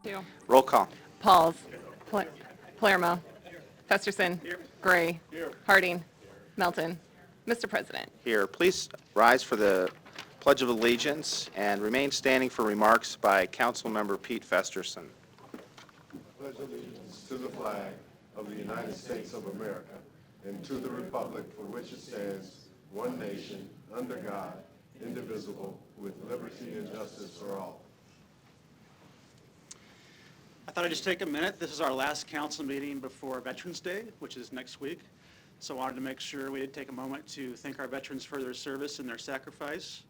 Two. Roll call. Pauls. Palermo. Festerson. Gray. Harding. Melton. Mr. President. Here, please rise for the Pledge of Allegiance and remain standing for remarks by Councilmember Pete Festerson. Pledge allegiance to the flag of the United States of America and to the republic for which it stands, one nation, under God, indivisible, with liberty and justice for all. I thought I'd just take a minute. This is our last council meeting before Veterans Day, which is next week. So I wanted to make sure we did take a moment to thank our veterans for their service and their sacrifice.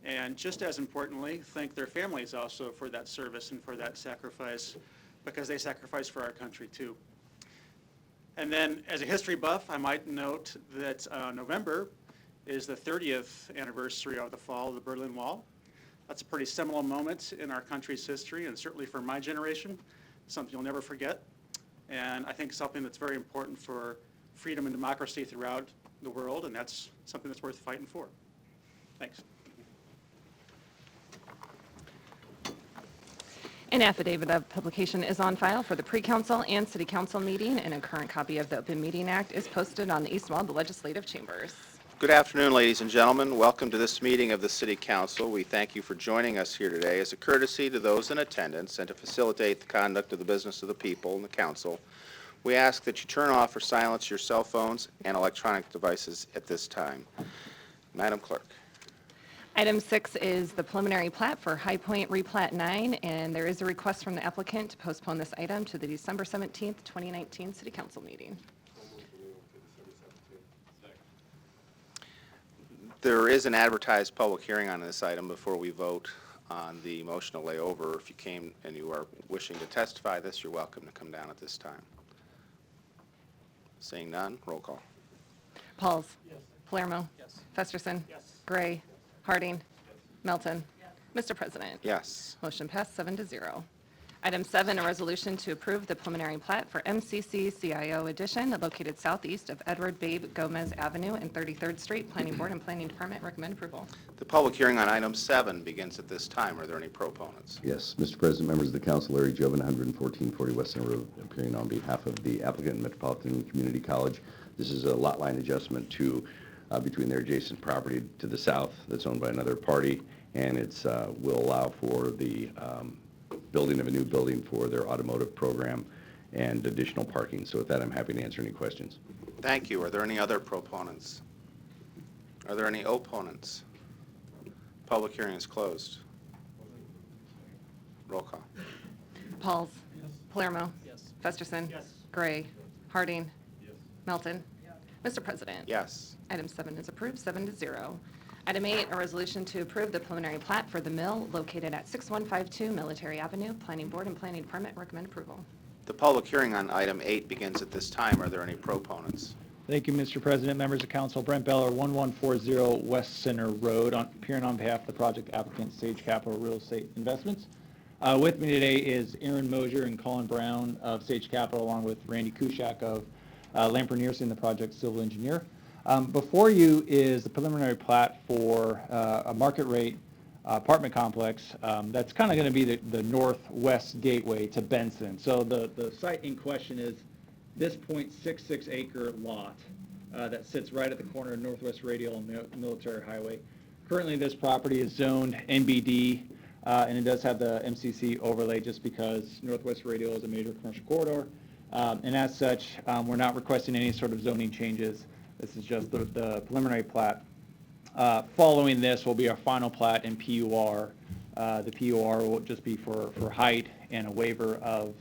And just as importantly, thank their families also for that service and for that sacrifice, because they sacrificed for our country too. And then as a history buff, I might note that November is the 30th anniversary of the fall of the Berlin Wall. That's a pretty seminal moment in our country's history, and certainly for my generation, something you'll never forget. And I think something that's very important for freedom and democracy throughout the world, and that's something that's worth fighting for. Thanks. An affidavit of publication is on file for the pre-council and city council meeting, and a current copy of the Open Meeting Act is posted on the east wall of the legislative chambers. Good afternoon, ladies and gentlemen. Welcome to this meeting of the City Council. We thank you for joining us here today as a courtesy to those in attendance and to facilitate the conduct of the business of the people and the council. We ask that you turn off or silence your cell phones and electronic devices at this time. Madam Clerk. Item 6 is the preliminary plat for High Point Replat 9, and there is a request from the applicant to postpone this item to the December 17th, 2019 City Council meeting. There is an advertised public hearing on this item before we vote on the motion to lay over. If you came and you are wishing to testify this, you're welcome to come down at this time. Seeing none, roll call. Pauls. Yes. Palermo. Yes. Festerson. Yes. Gray. Harding. Melton. Mr. President. Yes. Motion passed 7-0. Item 7, a resolution to approve the preliminary plat for MCC CIO Edition located southeast of Edward Babe Gomez Avenue and 33rd Street. Planning Board and Planning Department recommend approval. The public hearing on item 7 begins at this time. Are there any proponents? Yes, Mr. President, members of the council, Larry Jovan, 11440 West Center Road, appearing on behalf of the applicant, Metropolitan Community College. This is a lot line adjustment to between their adjacent property to the south that's owned by another party, and it's will allow for the building of a new building for their automotive program and additional parking. So with that, I'm happy to answer any questions. Thank you. Are there any other proponents? Are there any opponents? Public hearing is closed. Roll call. Pauls. Yes. Palermo. Yes. Festerson. Yes. Gray. Harding. Yes. Melton. Mr. President. Yes. Item 7 is approved, 7-0. Item 8, a resolution to approve the preliminary plat for the mill located at 6152 Military Avenue. Planning Board and Planning Department recommend approval. The public hearing on item 8 begins at this time. Are there any proponents? Thank you, Mr. President, members of council. Brent Beller, 1140 West Center Road, appearing on behalf of the project applicant, Sage Capital Real Estate Investments. With me today is Aaron Mosier and Colin Brown of Sage Capital, along with Randy Kushak of Lamper Nearson, the project civil engineer. Before you is the preliminary plat for a market rate apartment complex that's kind of going to be the northwest gateway to Benson. So the site in question is this 0.66 acre lot that sits right at the corner of Northwest Radial and Military Highway. Currently this property is zoned NBD and it does have the MCC overlay just because Northwest Radial is a major commercial corridor. And as such, we're not requesting any sort of zoning changes. This is just the preliminary plat. Following this will be our final plat in PUR. The PUR will just be for height and a waiver of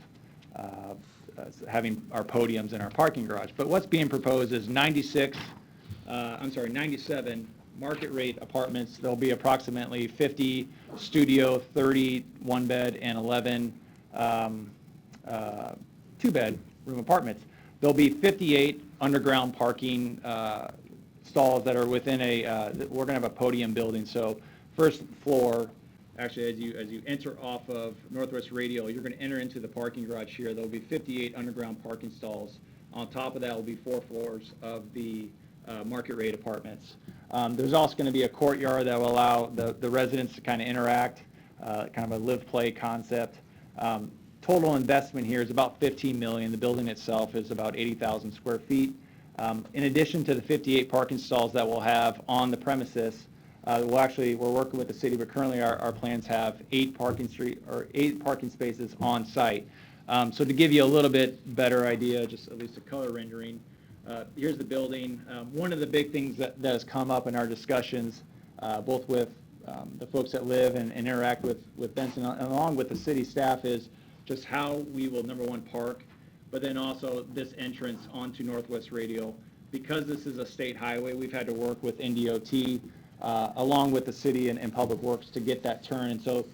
having our podiums in our parking garage. But what's being proposed is 97 market rate apartments. There'll be approximately 50 studio, 30 one-bed, and 11 two-bed room apartments. There'll be 58 underground parking stalls that are within we're going to have a podium building. So first floor, actually as you enter off of Northwest Radial, you're going to enter into the parking garage here. There'll be 58 underground parking stalls. On top of that will be 4 floors of the market rate apartments. There's also going to be a courtyard that will allow the residents to kind of interact, kind of a live-play concept. total investment here is about $15 million. The building itself is about 80,000 square feet. In addition to the 58 parking stalls that we'll have on the premises, we're working with the city, but currently our plans have 8 parking spaces on site. So to give you a little bit better idea, just at least a color rendering, here's the building. One of the big things that has come up in our discussions, both with the folks that live and interact with Benson, and along with the city staff, is just how we will, number one, park, but then also this entrance onto Northwest Radial. Because this is a state highway, we've had to work with NDOT, along with the city and Public Works to get that turn. And so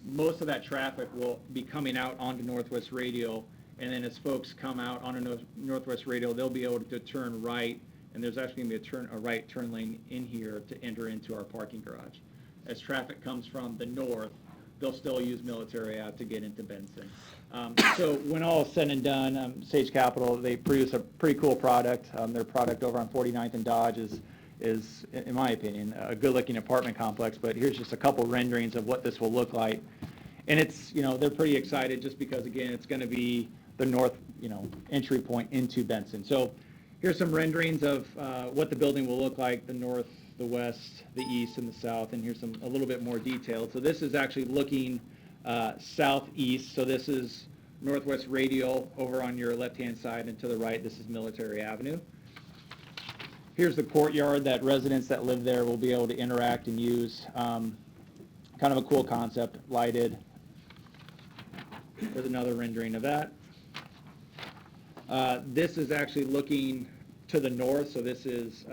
most of that traffic will be coming out onto Northwest Radial, and then as folks come out onto Northwest Radial, they'll be able to turn right, and there's actually going to be a right turn lane in here to enter into our parking garage. As traffic comes from the north, they'll still use Military Ave to get into Benson. So when all is said and done, Sage Capital, they produce a pretty cool product. Their product over on 49th and Dodge is, in my opinion, a good-looking apartment complex, but here's just a couple renderings of what this will look like. And it's, they're pretty excited just because, again, it's going to be the north, entry point into Benson. So here's some renderings of what the building will look like, the north, the west, the east, and the south, and here's a little bit more detailed. So this is actually looking southeast, so this is Northwest Radial over on your left-hand side, and to the right, this is Military Avenue. Here's the courtyard that residents that live there will be able to interact and use. Kind of a cool concept, lighted. There's another rendering of that. This is actually looking to the north, so this is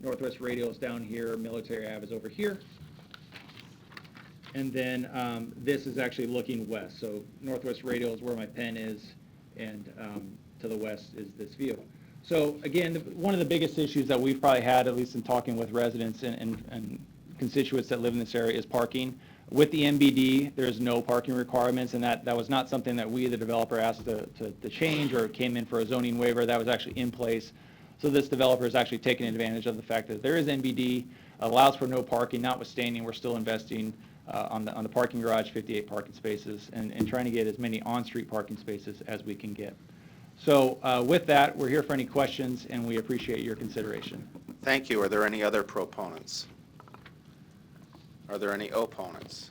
Northwest Radial is down here, Military Ave is over here. And then this is actually looking west, so Northwest Radial is where my pen is, and to the west is this view. So again, one of the biggest issues that we've probably had, at least in talking with residents and constituents that live in this area, is parking. With the MBD, there's no parking requirements, and that was not something that we, the developer, asked to change or came in for a zoning waiver. That was actually in place. So this developer is actually taking advantage of the fact that there is MBD, allows for no parking, notwithstanding we're still investing on the parking garage, 58 parking spaces, and trying to get as many on-street parking spaces as we can get. So with that, we're here for any questions, and we appreciate your consideration. Thank you. Are there any other proponents? Are there any opponents?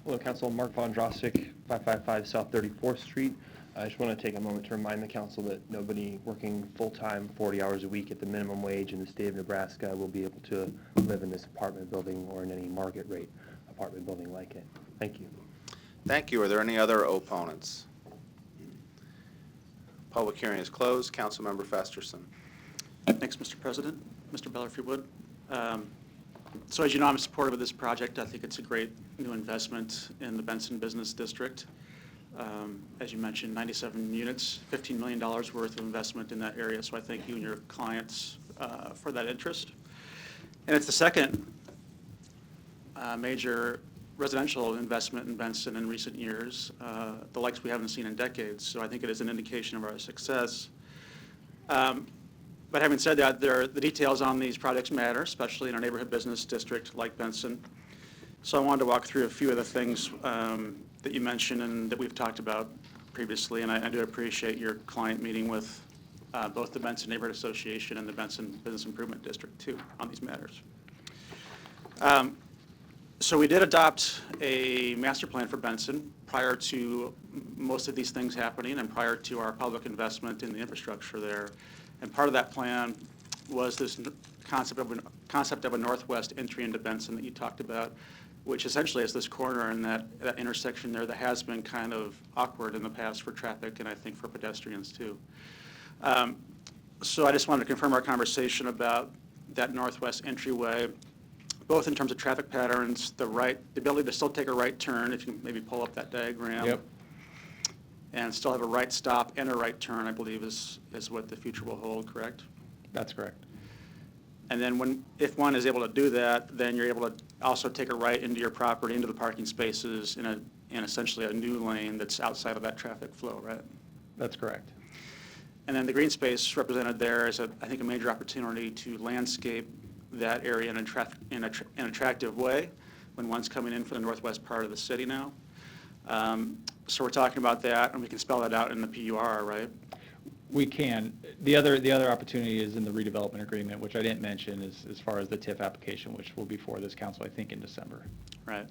Hello, Council. Mark Von Drostick, 555 South 34th Street. I just want to take a moment to remind the council that nobody working full-time 40 hours a week at the minimum wage in the state of Nebraska will be able to live in this apartment building or in any market rate apartment building like it. Thank you. Thank you. Are there any other opponents? Public hearing is closed. Councilmember Festerson. Thanks, Mr. President. Mr. Beller, if you would. So as you know, I'm supportive of this project. I think it's a great new investment in the Benson Business District. As you mentioned, 97 units, $15 million worth of investment in that area, so I thank you and your clients for that interest. And it's the second major residential investment in Benson in recent years, the likes we haven't seen in decades, so I think it is an indication of our success. But having said that, the details on these projects matter, especially in a neighborhood business district like Benson. So I wanted to walk through a few of the things that you mentioned and that we've talked about previously, and I do appreciate your client meeting with both the Benson Neighborhood Association and the Benson Business Improvement District too on these matters. So we did adopt a master plan for Benson prior to most of these things happening and prior to our public investment in the infrastructure there. And part of that plan was this concept of a northwest entry into Benson that you talked about, which essentially is this corner and that intersection there that has been kind of awkward in the past for traffic and I think for pedestrians too. So I just wanted to confirm our conversation about that northwest entryway, both in terms of traffic patterns, the ability to still take a right turn, if you can maybe pull up that diagram. Yep. And still have a right stop and a right turn, I believe is what the future will hold, correct? That's correct. And then if one is able to do that, then you're able to also take a right into your property, into the parking spaces in essentially a new lane that's outside of that traffic flow, right? That's correct. And then the green space represented there is, I think, a major opportunity to landscape that area in an attractive way when one's coming in from the northwest part of the city now. So we're talking about that, and we can spell that out in the PUR, right? We can. The other opportunity is in the redevelopment agreement, which I didn't mention, as far as the TIF application, which will be for this council, I think, in December. Right.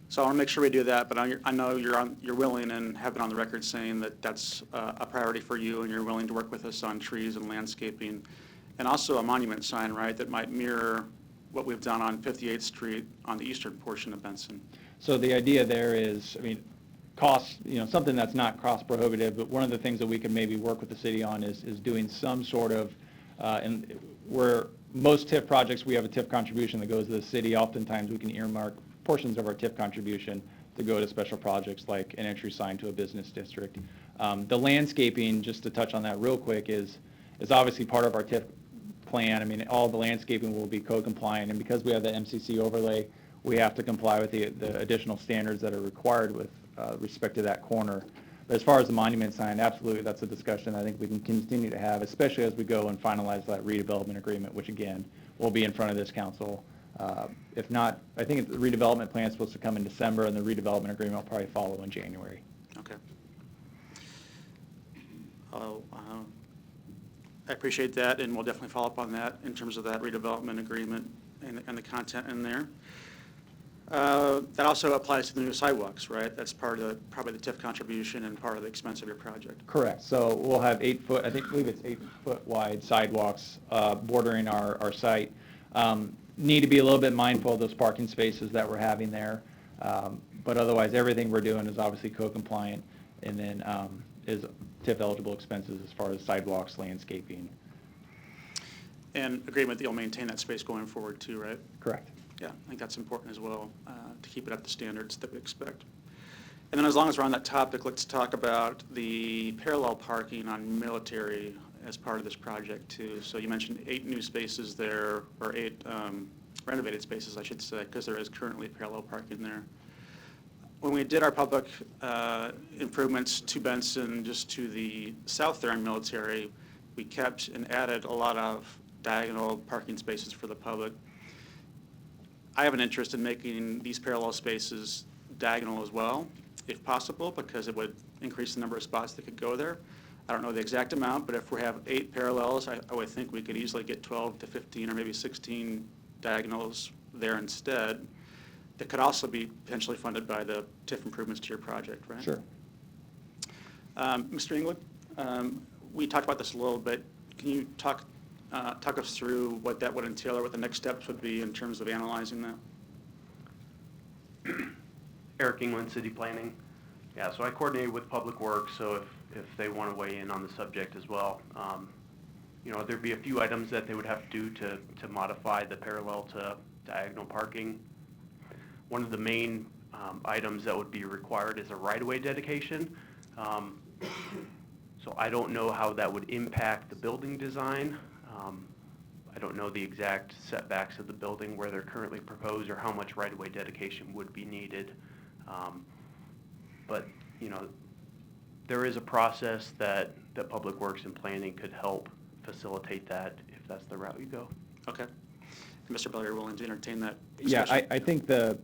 So I want to make sure we do that, but I know you're willing and have been on the record saying that that's a priority for you, and you're willing to work with us on trees and landscaping, and also a monument sign, right, that might mirror what we've done on 58th Street on the eastern portion of Benson. So the idea there is, I mean, cost, something that's not cost prohibitive, but one of the things that we can maybe work with the city on is doing some sort of, and where most TIF projects, we have a TIF contribution that goes to the city. Oftentimes, we can earmark portions of our TIF contribution to go to special projects like an entry sign to a business district. The landscaping, just to touch on that real quick, is obviously part of our TIF plan. I mean, all the landscaping will be code compliant, and because we have the MCC overlay, we have to comply with the additional standards that are required with respect to that corner. But as far as the monument sign, absolutely, that's a discussion I think we can continue to have, especially as we go and finalize that redevelopment agreement, which again, will be in front of this council. If not, I think the redevelopment plan is supposed to come in December, and the redevelopment agreement will probably follow in January. Okay. I appreciate that, and we'll definitely follow up on that in terms of that redevelopment agreement and the content in there. That also applies to the new sidewalks, right? That's part of probably the TIF contribution and part of the expense of your project. Correct. So we'll have 8 foot, I believe it's 8 foot wide sidewalks bordering our site. Need to be a little bit mindful of those parking spaces that we're having there. But otherwise, everything we're doing is obviously code compliant, and then is TIF eligible expenses as far as sidewalks, landscaping. And agreement that you'll maintain that space going forward too, right? Correct. Yeah, I think that's important as well, to keep it up to standards that we expect. And then as long as we're on that topic, let's talk about the parallel parking on Military as part of this project too. So you mentioned 8 new spaces there, or 8 renovated spaces, I should say, because there is currently parallel parking there. When we did our public improvements to Benson, just to the south there on Military, we kept and added a lot of diagonal parking spaces for the public. I have an interest in making these parallel spaces diagonal as well, if possible, because it would increase the number of spots that could go there. I don't know the exact amount, but if we have 8 parallels, I would think we could easily get 12 to 15 or maybe 16 diagonals there instead. That could also be potentially funded by the TIF improvements to your project, right? Sure. Mr. England, we talked about this a little bit. Can you talk us through what that would entail, or what the next steps would be in terms of analyzing that? Eric England, City Planning. Yeah, so I coordinated with Public Works, so if they want to weigh in on the subject as well. There'd be a few items that they would have to do to modify the parallel to diagonal parking. One of the main items that would be required is a right-of-way dedication. So I don't know how that would impact the building design. I don't know the exact setbacks of the building where they're currently proposed, or how much right-of-way dedication would be needed. But there is a process that Public Works and Planning could help facilitate that if that's the route you go. Okay. Mr. Bell, you're willing to entertain that Yeah, discussion? I think the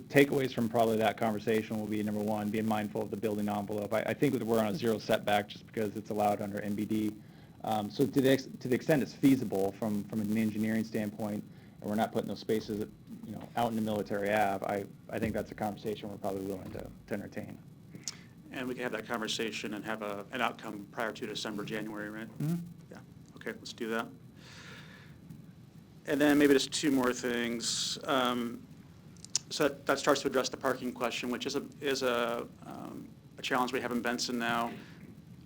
takeaways from probably that conversation will be, number one, being mindful of the building envelope. I think that we're on a 0 setback just because it's allowed under NBD. So to the extent it's feasible from an engineering standpoint, and we're not putting those spaces, out in the Military Ave, I think that's a conversation we're probably willing to entertain. And we can have that conversation and have an outcome prior to December, January, right? Mm-hmm. Yeah, okay, let's do that. And then maybe just 2 more things. So that starts to address the parking question, which is a challenge we have in Benson now.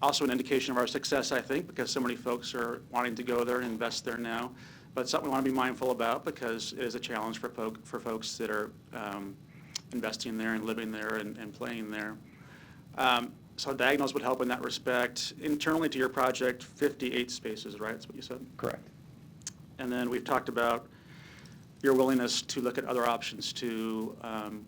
Also an indication of our success, I think, because so many folks are wanting to go there and invest there now. But it's something we want to be mindful about, because it is a challenge for folks that are investing there and living there and playing there. So diagonals would help in that respect. Internally to your project, 58 spaces, right? That's what you said? Correct. And then we've talked about your willingness to look at other options to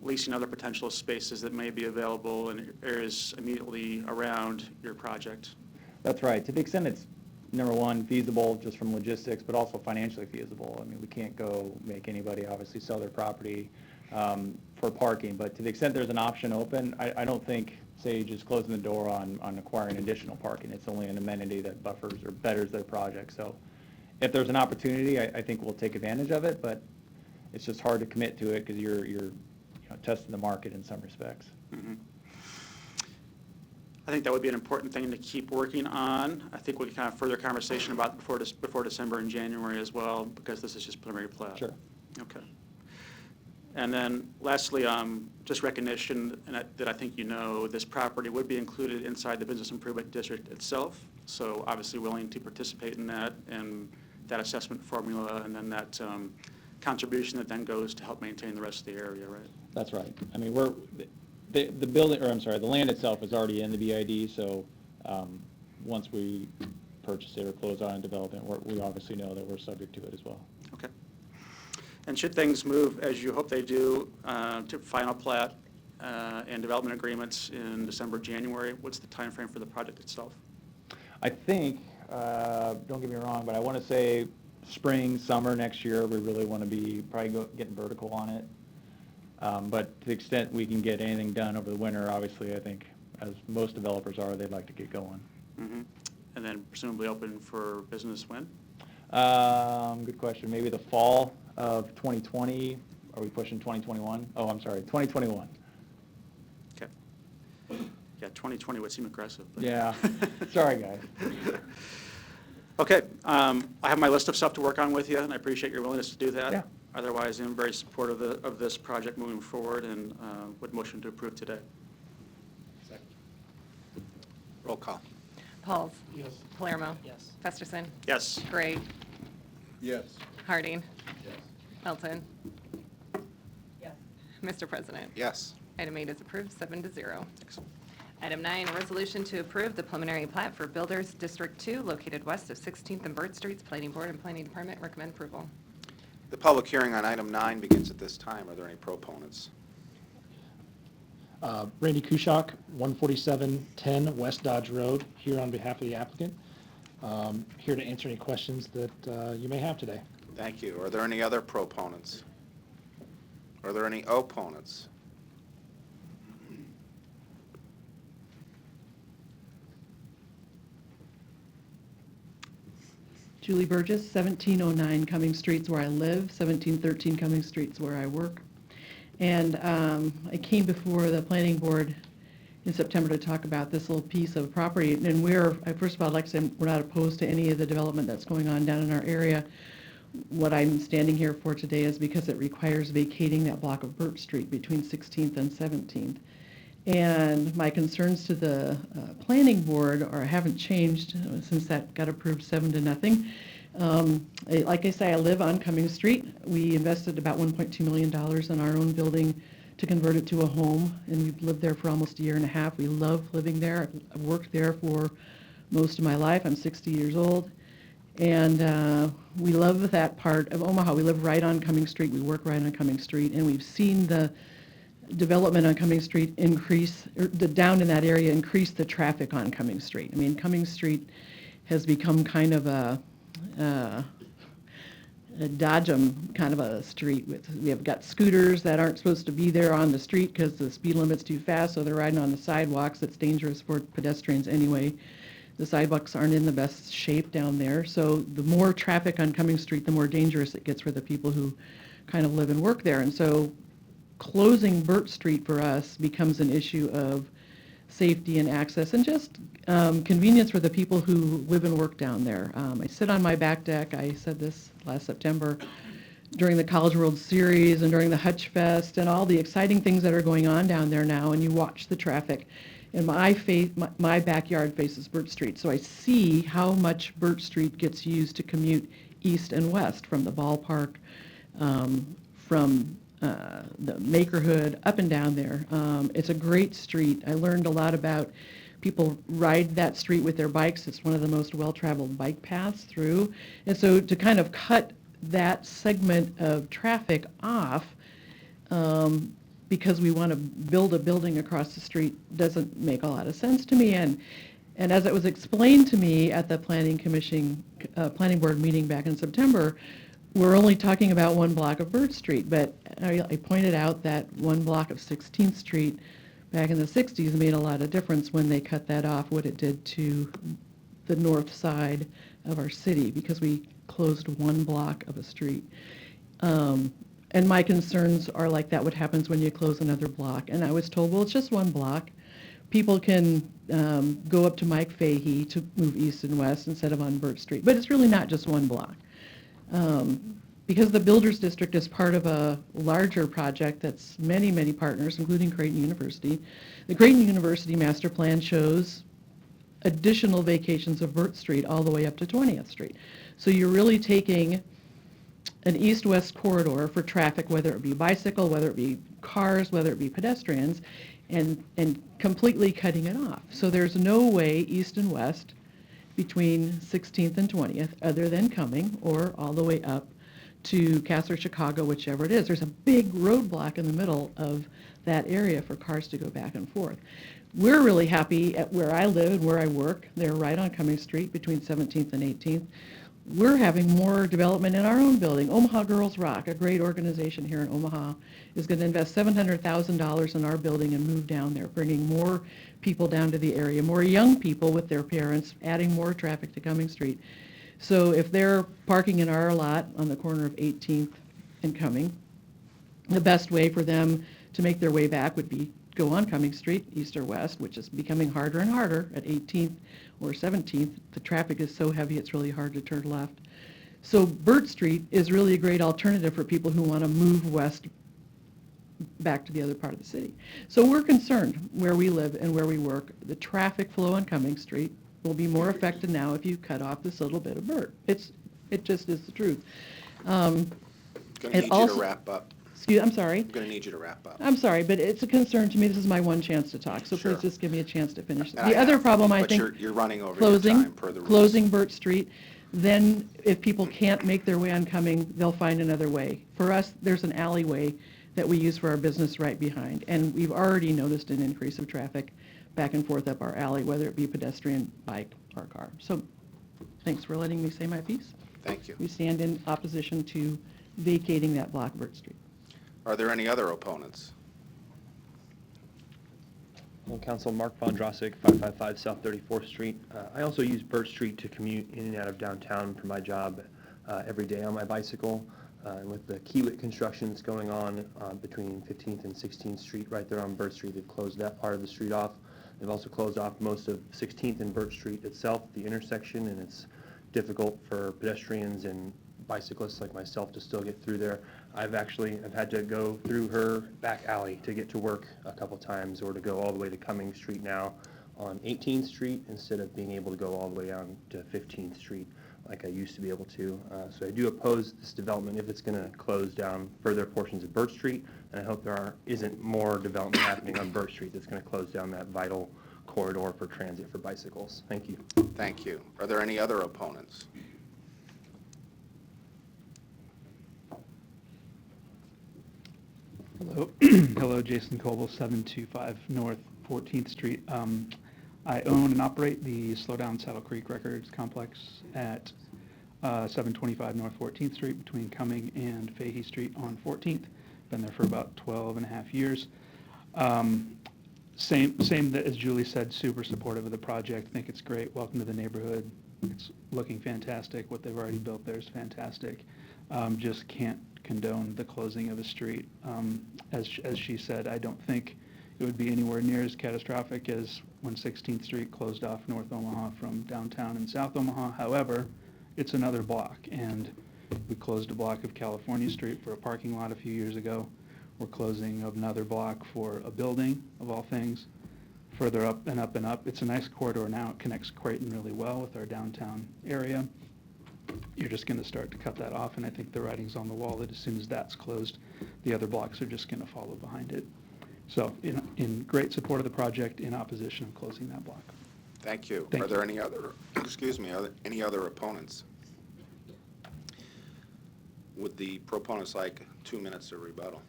leasing other potential spaces that may be available in areas immediately around your project. That's right. To the extent it's number one, feasible just from logistics, but also financially feasible. I mean, we can't go make anybody obviously sell their property for parking, but to the extent there's an option open, I don't think Sage is closing the door on acquiring additional parking. It's only an amenity that buffers or betters their project. So if there's an opportunity, I think we'll take advantage of it, but it's just hard to commit to it because you're testing the market in some respects. I think that would be an important thing to keep working on. I think we can have further conversation about before December and January as well, because this is just preliminary plat. Sure. Okay. And then lastly, just recognition, and that I think you know, this property would be included inside the Business Improvement District itself, so obviously willing to participate in that and that assessment formula, and then that contribution that then goes to help maintain the rest of the area, right? That's right. I mean, the building, or I'm sorry, the land itself is already in the BID, so once we purchase it or close on development, we obviously know that we're subject to it as well. Okay. And should things move, as you hope they do, to final plat and development agreements in December, January, what's the time frame for the project itself? I think, don't get me wrong, but I want to say spring, summer next year, we really want to be probably getting vertical on it. But to the extent we can get anything done over the winter, obviously, I think, as most developers are, they'd like to get going. Mm-hmm. And then presumably open for business when? Good question. Maybe the fall of 2020. Are we pushing 2021? Oh, I'm sorry, 2021. Okay. Yeah, 2020 would seem aggressive. But Yeah. Sorry, guys. Okay. I have my list of stuff to work on with you, and I appreciate your willingness to do that. Yeah. Otherwise, I'm very supportive of this project moving forward and would motion to approve today. Roll call. Pauls. Yes. Palermo. Yes. Festerson. Yes. Gray. Yes. Harding. Melton. Yes. Mr. President. Yes. Item 8 is approved, 7-0. Item 9, a resolution to approve the preliminary plat for Builders District 2 located west of 16th and Burt Streets. Planning Board and Planning Department recommend approval. The public hearing on item 9 begins at this time. Are there any proponents? Randy Kuschak, 14710 West Dodge Road, here on behalf of the applicant. Here to answer any questions that you may have today. Thank you. Are there any other proponents? Are there any opponents? Julie Burgess, 1709 Cumming Street's where I live, 1713 Cumming Street's where I work. And I came before the planning board in September to talk about this little piece of property. And first of all, I'd like to say we're not opposed to any of the development that's going on down in our area. What I'm standing here for today is because it requires vacating that block of Burt Street between 16th and 17th. And my concerns to the planning board haven't changed since that got approved 7-0. Like I say, I live on Cumming Street. We invested about $1.2 million in our own building to convert it to a home, and we've lived there for almost a year and a half. We love living there. I've worked there for most of my life. I'm 60 years old. And we love that part of Omaha. We live right on Cumming Street. We work right on Cumming Street, and we've seen the development on Cumming Street increase, or down in that area increase the traffic on Cumming Street. I mean, Cumming Street has become kind of a dodgem kind of a street. We have got scooters that aren't supposed to be there on the street because the speed limit's too fast, so they're riding on the sidewalks. It's dangerous for pedestrians anyway. The sidewalks aren't in the best shape down there, so the more traffic on Cumming Street, the more dangerous it gets for the people who kind of live and work there. And so closing Burt Street for us becomes an issue of safety and access and just convenience for the people who live and work down there. I sit on my back deck. I said this last September during the College World Series and during the Hutch Fest and all the exciting things that are going on down there now, and you watch the traffic. And my backyard faces Burt Street, so I see how much Burt Street gets used to commute east and west from the ballpark, from the Makerhood, up and down there. It's a great street. I learned a lot about people ride that street with their bikes. It's one of the most well-traveled bike paths through. And so to kind of cut that segment of traffic off because we want to build a building across the street doesn't make a lot of sense to me. And And as it was explained to me at the planning board meeting back in September, we're only talking about one block of Bird Street, but I pointed out that one block of 16th Street back in the 60s made a lot of difference when they cut that off, what it did to the north side of our city, because we closed one block of a street. And my concerns are like that what happens when you close another block. And I was told, well, it's just one block. People can go up to Mike Fahey to move east and west instead of on Burt Street. But it's really not just one block. Because the Builders District is part of a larger project that's many, many partners, including Creighton University. The Creighton University Master Plan shows additional vacations of Burt Street all the way up to 20th Street. So you're really taking an east-west corridor for traffic, whether it be bicycle, whether it be cars, whether it be pedestrians, and completely cutting it off. So there's no way east and west between 16th and 20th other than coming or all the way up to Castle or Chicago, whichever it is. There's a big roadblock in the middle of that area for cars to go back and forth. We're really happy at where I live and where I work. They're right on Cummings Street between 17th and 18th. We're having more development in our own building. Omaha Girls Rock, a great organization here in Omaha, is going to invest $700,000 in our building and move down there, bringing more people down to the area, more young people with their parents, adding more traffic to Cummings Street. So if they're parking in our lot on the corner of 18th and Cumming, the best way for them to make their way back would be go on Cummings Street, east or west, which is becoming harder and harder at 18th or 17th. The traffic is so heavy it's really hard to turn left. So Burt Street is really a great alternative for people who want to move west back to the other part of the city. So we're concerned where we live and where we work. The traffic flow on Cummings Street will be more affected now if you cut off this little bit of Burt. It just is the truth. Going to need you to wrap up. I'm sorry. I'm going to need you to wrap up. I'm sorry, but it's a concern to me. This is my one chance to talk, so Sure. please just give me a chance to finish. And The other problem, I but think, you're running over your time per the rules. closing Burt Street, then if people can't make their way on Cumming, they'll find another way. For us, there's an alleyway that we use for our business right behind, and we've already noticed an increase of traffic back and forth up our alley, whether it be pedestrian, bike, or car. So thanks for letting me say my piece. Thank you. We stand in opposition to vacating that block of Burt Street. Are there any other opponents? Well, Council, Mark Von Drossik, 555 South 34th Street. I also use Burt Street to commute in and out of downtown for my job every day on my bicycle. And with the Kiewit construction that's going on between 15th and 16th Street, right there on Burt Street, they've closed that part of the street off. They've also closed off most of 16th and Burt Street itself, the intersection, and it's difficult for pedestrians and bicyclists like myself to still get through there. I've had to go through her back alley to get to work a couple times, or to go all the way to Cummings Street now on 18th Street instead of being able to go all the way down to 15th Street like I used to be able to. So I do oppose this development if it's going to close down further portions of Burt Street, and I hope there isn't more development happening on Burt Street that's going to close down that vital corridor for transit for bicycles. Thank you. Thank you. Are there any other opponents? Hello, hello, Jason Coble, 725 North 14th Street. I own and operate the Slow Down Saddle Creek Records Complex at 725 North 14th Street between Cumming and Fahey Street on 14th. Been there for about 12 and a half years. Same as Julie said, super supportive of the project. Think it's great. Welcome to the neighborhood. It's looking fantastic. What they've already built there is fantastic. Just can't condone the closing of a street. As she said, I don't think it would be anywhere near as catastrophic as when 16th Street closed off North Omaha from downtown and South Omaha. However, it's another block, and we closed a block of California Street for a parking lot a few years ago. We're closing another block for a building, of all things, further up and up and up. It's a nice corridor now. It connects Creighton really well with our downtown area. You're just going to start to cut that off, and I think the writing's on the wall that as soon as that's closed, the other blocks are just going to follow behind it. So in great support of the project, in opposition of closing that block. Thank you. Thank Are there any other, any other opponents? Would the proponents like 2 minutes of rebuttal?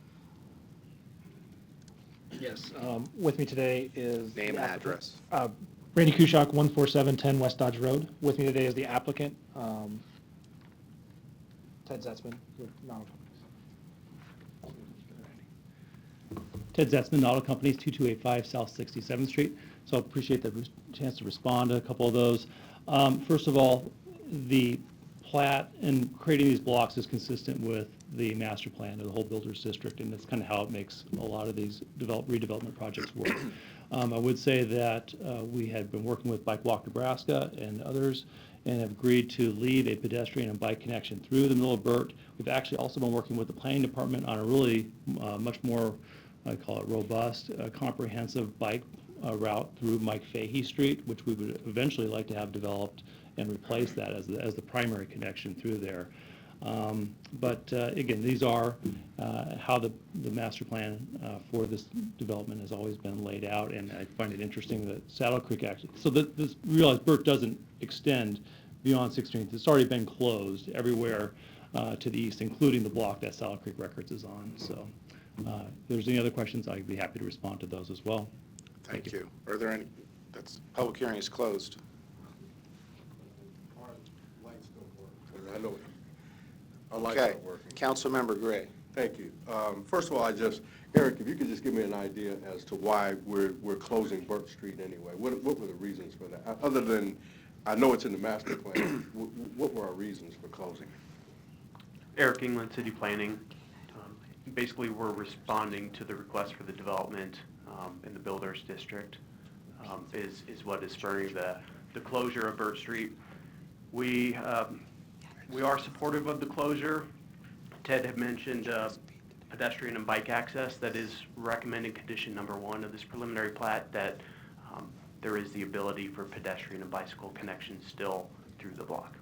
Yes, with me today is... Name and address. Randy Kuschak, 14710 West Dodge Road. With me today is the applicant, Ted Zetzman. with Nodal Companies. Ted Zetzman, Nodal Companies, 2285 South 67th Street. So I appreciate the chance to respond to a couple of those. First of all, the plat and creating these blocks is consistent with the master plan of the whole builders district, and that's kind of how it makes a lot of these redevelopment projects work. I would say that we had been working with Bike Walk Nebraska and others and have agreed to leave a pedestrian and bike connection through the middle of Burt. We've actually also been working with the planning department on a really much more, I call it robust, comprehensive bike route through Mike Fahey Street, which we would eventually like to have developed and replace that as the primary connection through there. But again, these are how the master plan for this development has always been laid out, and I find it interesting that Saddle Creek actually, so this, realize Burt doesn't extend beyond 16th. It's already been closed everywhere to the east, including the block that Saddle Creek Records is on. So if there's any other questions, I'd be happy to respond to those as well. Thank you. Are there any, public hearing is closed. Lights don't work. I know. Our lights Okay. aren't working. Councilmember Gray. Thank you. First of all, Eric, if you could just give me an idea as to why we're closing Burt Street anyway. What were the reasons for that? Other than, I know it's in the master plan, what were our reasons for closing? Eric England, City Planning. Basically, we're responding to the request for the development in the Builders District is what is spurring the closure of Burt Street. We are supportive of the closure. Ted had mentioned pedestrian and bike access. That is recommended condition number 1 of this preliminary plat, that there is the ability for pedestrian and bicycle connections still through the block.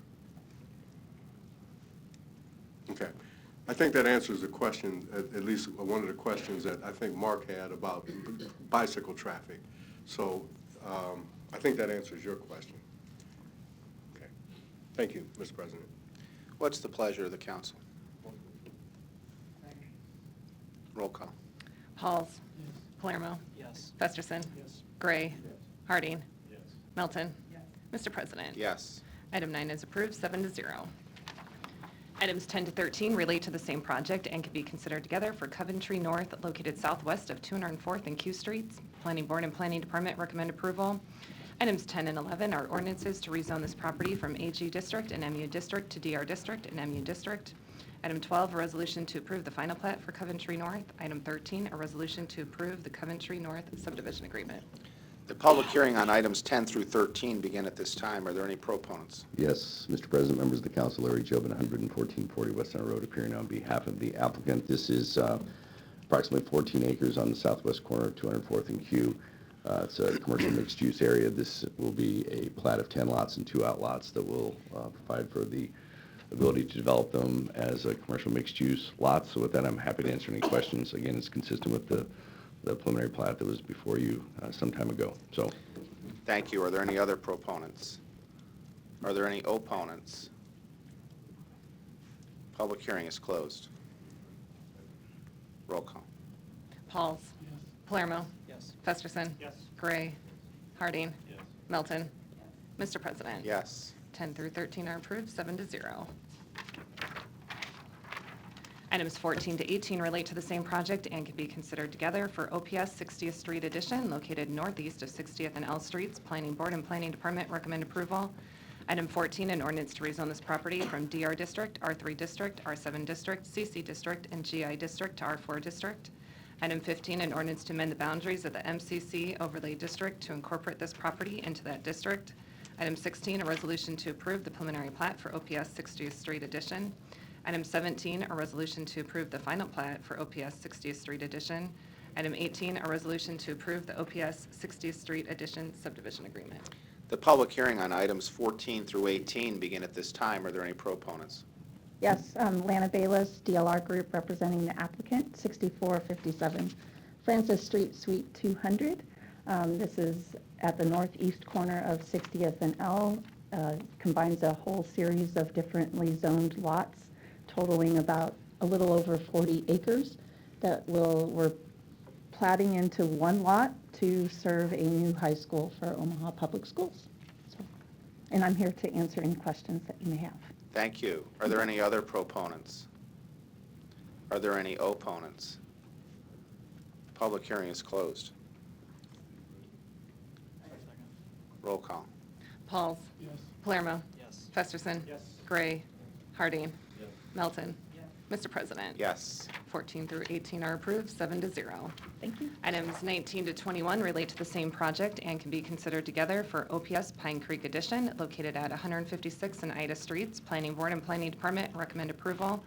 Okay. I think that answers the question, at least one of the questions that I think Mark had about bicycle traffic. So I think that answers your question. Okay. Thank you, Mr. President. What's the pleasure of the council? Roll call. Pauls. Palermo. Yes. Festerson. Yes. Gray. Harding. Yes. Melton. Mr. President. Yes. Item 9 is approved, 7-0. Items 10 to 13 relate to the same project and can be considered together for Coventry North, located southwest of 204th and Q Streets. Planning Board and Planning Department recommend approval. Items 10 and 11 are ordinances to rezone this property from AG District and MU District to DR District and MU District. Item 12, a resolution to approve the final plat for Coventry North. Item 13, a resolution to approve the Coventry North subdivision agreement. The public hearing on items 10 through 13 begin at this time. Are there any proponents? Yes, Mr. President, members of the council, Larry Jobin, 11440 West Center Road, appearing on behalf of the applicant. This is approximately 14 acres on the southwest corner of 204th and Q. It's a commercial mixed-use area. This will be a plat of 10 lots and 2 outlots that will provide for the ability to develop them as a commercial mixed-use lots. So with that, I'm happy to answer any questions. Again, it's consistent with the preliminary plat that was before you some time ago. So, Thank you. Are there any other proponents? Are there any opponents? Public hearing is closed. Roll call. Pauls. Palermo. Yes. Festerson. Yes. Gray. Harding. Yes. Melton. Mr. President. Yes. 10 through 13 are approved, 7-0. Items 14 to 18 relate to the same project and can be considered together for OPS 60th Street Addition, located northeast of 60th and L Streets. Planning Board and Planning Department recommend approval. Item 14, an ordinance to rezone this property from DR District, R3 District, R7 District, CC District, and GI District to R4 District. Item 15, an ordinance to amend the boundaries of the MCC overlay district to incorporate this property into that district. Item 16, a resolution to approve the preliminary plat for OPS 60th Street Addition. Item 17, a resolution to approve the final plat for OPS 60th Street Addition. Item 18, a resolution to approve the OPS 60th Street Addition subdivision agreement. The public hearing on items 14 through 18 begin at this time. Are there any proponents? Yes, Lana Bayless, DLR Group, representing the applicant, 6457 Francis Street, Suite 200. This is at the northeast corner of 60th and L. Combines a whole series of differently zoned lots, totaling about a little over 40 acres that we're plating into one lot to serve a new high school for Omaha Public Schools. And I'm here to answer any questions that you may have. Thank you. Are there any other proponents? Are there any opponents? Public hearing is closed. Roll call. Pauls. Palermo. Festerson. Gray. Harding. Melton. Mr. President. Yes. 14 through 18 are approved, 7-0. Thank you. Items 19 to 21 relate to the same project and can be considered together for OPS Pine Creek Addition, located at 156 and Ida Streets. Planning Board and Planning Department recommend approval.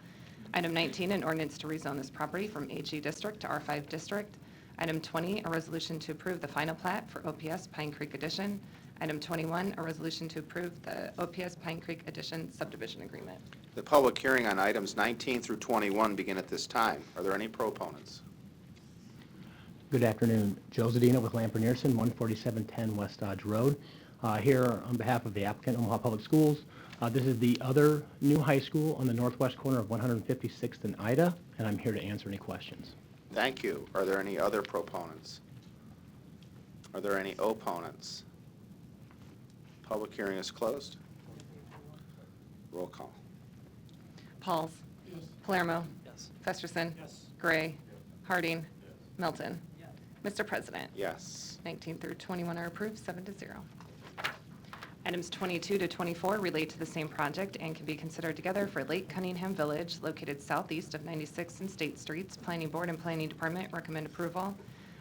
Item 19, an ordinance to rezone this property from HG District to R5 District. Item 20, a resolution to approve the final plat for OPS Pine Creek Addition. Item 21, a resolution to approve the OPS Pine Creek Addition subdivision agreement. The public hearing on items 19 through 21 begin at this time. Are there any proponents? Good afternoon. Joe Zadina with Lamper Nearson, 14710 West Dodge Road. Here on behalf of the applicant, Omaha Public Schools. This is the other new high school on the northwest corner of 156th and Ida, and I'm here to answer any questions. Thank you. Are there any other proponents? Are there any opponents? Public hearing is closed. Roll call. Pauls. Palermo. Festerson. Gray. Harding. Melton. Mr. President. Yes. 19 through 21 are approved, 7-0. Items 22 to 24 relate to the same project and can be considered together for Lake Cunningham Village, located southeast of 96th and State Streets. Planning Board and Planning Department recommend approval.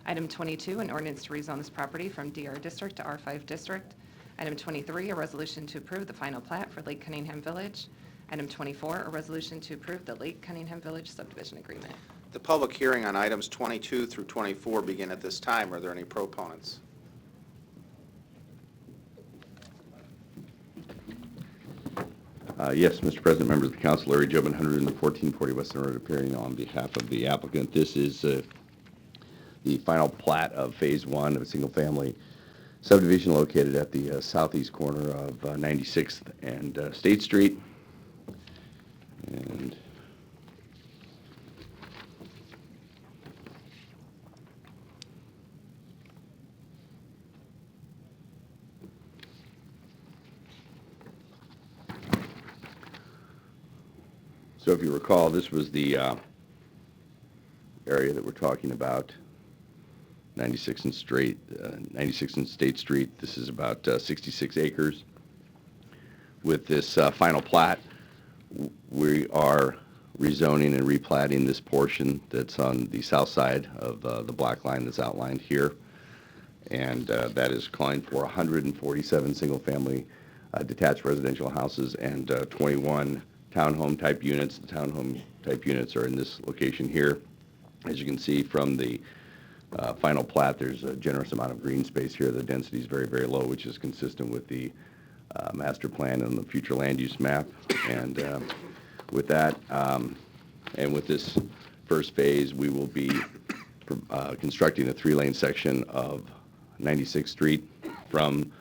Item 22, an ordinance to rezone this property from DR District to R5 District. Item 23, a resolution to approve the final plat for Lake Cunningham Village. Item 24, a resolution to approve the Lake Cunningham Village subdivision agreement. The public hearing on items 22 through 24 begin at this time. Are there any proponents? Yes, Mr. President, members of the council, Larry Jobin, 11440 Western Road, appearing on behalf of the applicant. This is the final plat of Phase 1 of a single-family subdivision located at the southeast corner of 96th and State Street. And so if you recall, this was the area that we're talking about, 96th and State Street. This is about 66 acres. With this final plat, we are rezoning and replatting this portion that's on the south side of the black line that's outlined here. And that is calling for 147 single-family detached residential houses and 21 townhome-type units. The townhome-type units are in this location here. As you can see from the final plat, there's a generous amount of green space here. The density is very, very low, which is consistent with the master plan and the future land use map. And with that, and with this first phase, we will be constructing a 3-lane section of 96th Street from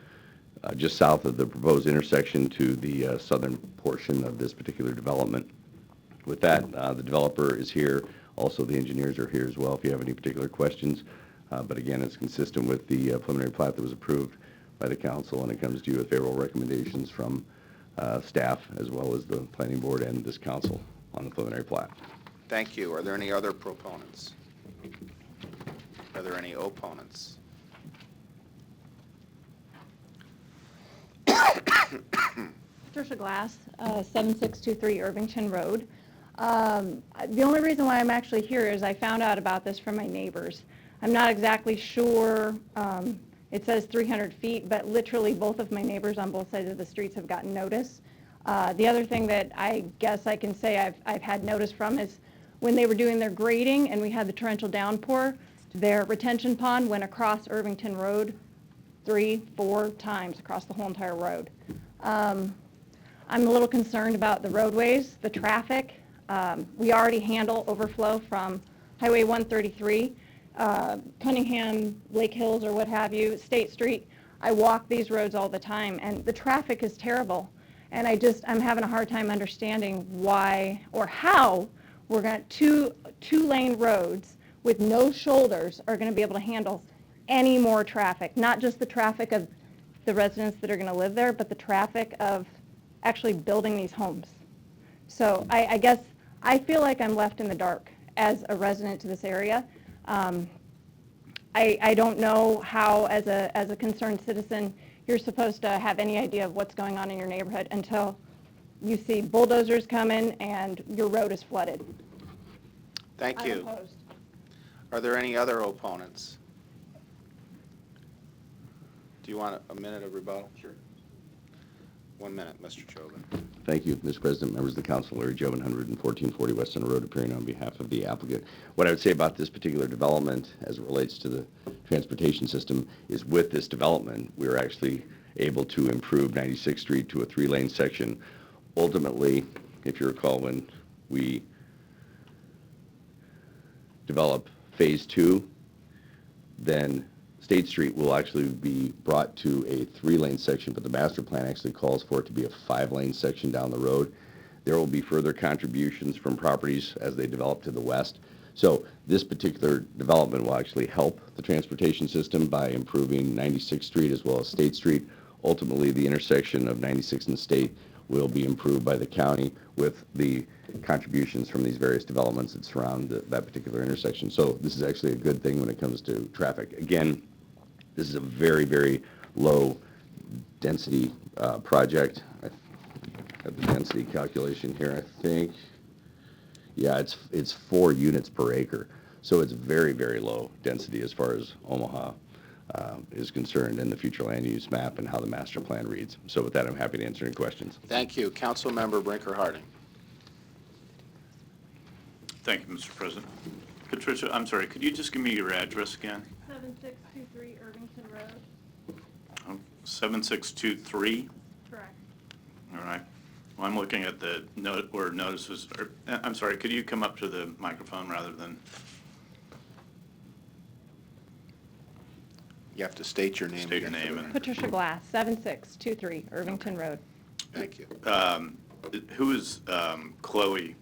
just south of the proposed intersection to the southern portion of this particular development. With that, the developer is here. Also, the engineers are here as well if you have any particular questions. But again, it's consistent with the preliminary plat that was approved by the council, and it comes to you with favorable recommendations from staff as well as the planning board and this council on the preliminary plat. Thank you. Are there any other proponents? Are there any opponents? Patricia Glass, 7623 Irvington Road. The only reason why I'm actually here is I found out about this from my neighbors. I'm not exactly sure, it says 300 feet, but literally both of my neighbors on both sides of the streets have gotten notice. The other thing that I guess I can say I've had notice from is when they were doing their grading and we had the torrential downpour, their retention pond went across Irvington Road 3-4 times across the whole entire road. I'm a little concerned about the roadways, the traffic. We already handle overflow from Highway 133, Cunningham, Lake Hills, or what have you, State Street. I walk these roads all the time, and the traffic is terrible. And I'm having a hard time understanding why or how we're going to two-lane roads with no shoulders are going to be able to handle any more traffic, not just the traffic of the residents that are going to live there, but the traffic of actually building these homes. So I guess I feel like I'm left in the dark as a resident to this area. I don't know how, as a concerned citizen, you're supposed to have any idea of what's going on in your neighborhood until you see bulldozers coming and your road is flooded. Thank I'm you. opposed. Are there any other opponents? Do you want a minute of rebuttal? Sure. 1 minute, Mr. Jobin. Thank you, Mr. President, members of the council. Larry Jobin, 11440 West Center Road, appearing on behalf of the applicant. What I would say about this particular development as it relates to the transportation system is with this development, we're actually able to improve 96th Street to a 3-lane section. Ultimately, if you recall, when we develop Phase 2, then State Street will actually be brought to a 3-lane section, but the master plan actually calls for it to be a 5-lane section down the road. There will be further contributions from properties as they develop to the west. So this particular development will actually help the transportation system by improving 96th Street as well as State Street. Ultimately, the intersection of 96th and State will be improved by the county with the contributions from these various developments that surround that particular intersection. So this is actually a good thing when it comes to traffic. Again, this is a very, very low density project. I have the density calculation here, I think. Yeah, it's 4 units per acre. So it's very, very low density as far as Omaha is concerned in the future land use map and how the master plan reads. So with that, I'm happy to answer any questions. Thank you. Councilmember Brinker Harding. Thank you, Mr. President. Patricia, I'm sorry, could you just give me your address again? 7623 Irvington Road. 7623? Correct. All right. Well, I'm looking at the note where notices, I'm sorry, could you come up to the microphone rather than? You have to state your name. State your again for name the and- Patricia Glass, 7623 Irvington Road. Thank you. Who is Chloe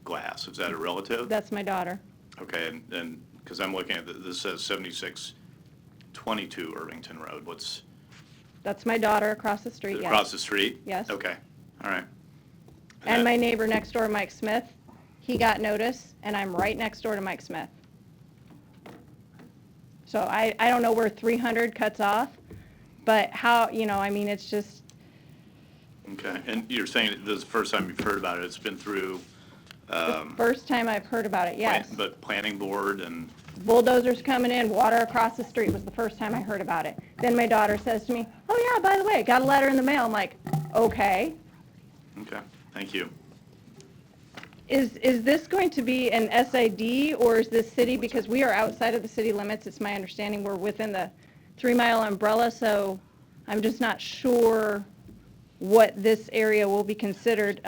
Glass? Is that a relative? That's my daughter. Okay, and because I'm looking at, this says 7622 Irvington Road. What's? That's my daughter across the street, yes. Across the street? Yes. Okay, all right. And my neighbor next door, Mike Smith, he got notice, and I'm right next door to Mike Smith. So I don't know where 300 cuts off, but how, I mean, it's just, Okay, and you're saying that this is the first time you've heard about it, it's been through, the first time I've heard about it, yes. but planning board and, Bulldozers coming in, water across the street was the first time I heard about it. Then my daughter says to me, oh yeah, by the way, got a letter in the mail. I'm like, okay. okay, thank you. Is this going to be an SID, or is this city, because we are outside of the city limits, it's my understanding we're within the 3-mile umbrella, so I'm just not sure what this area will be considered.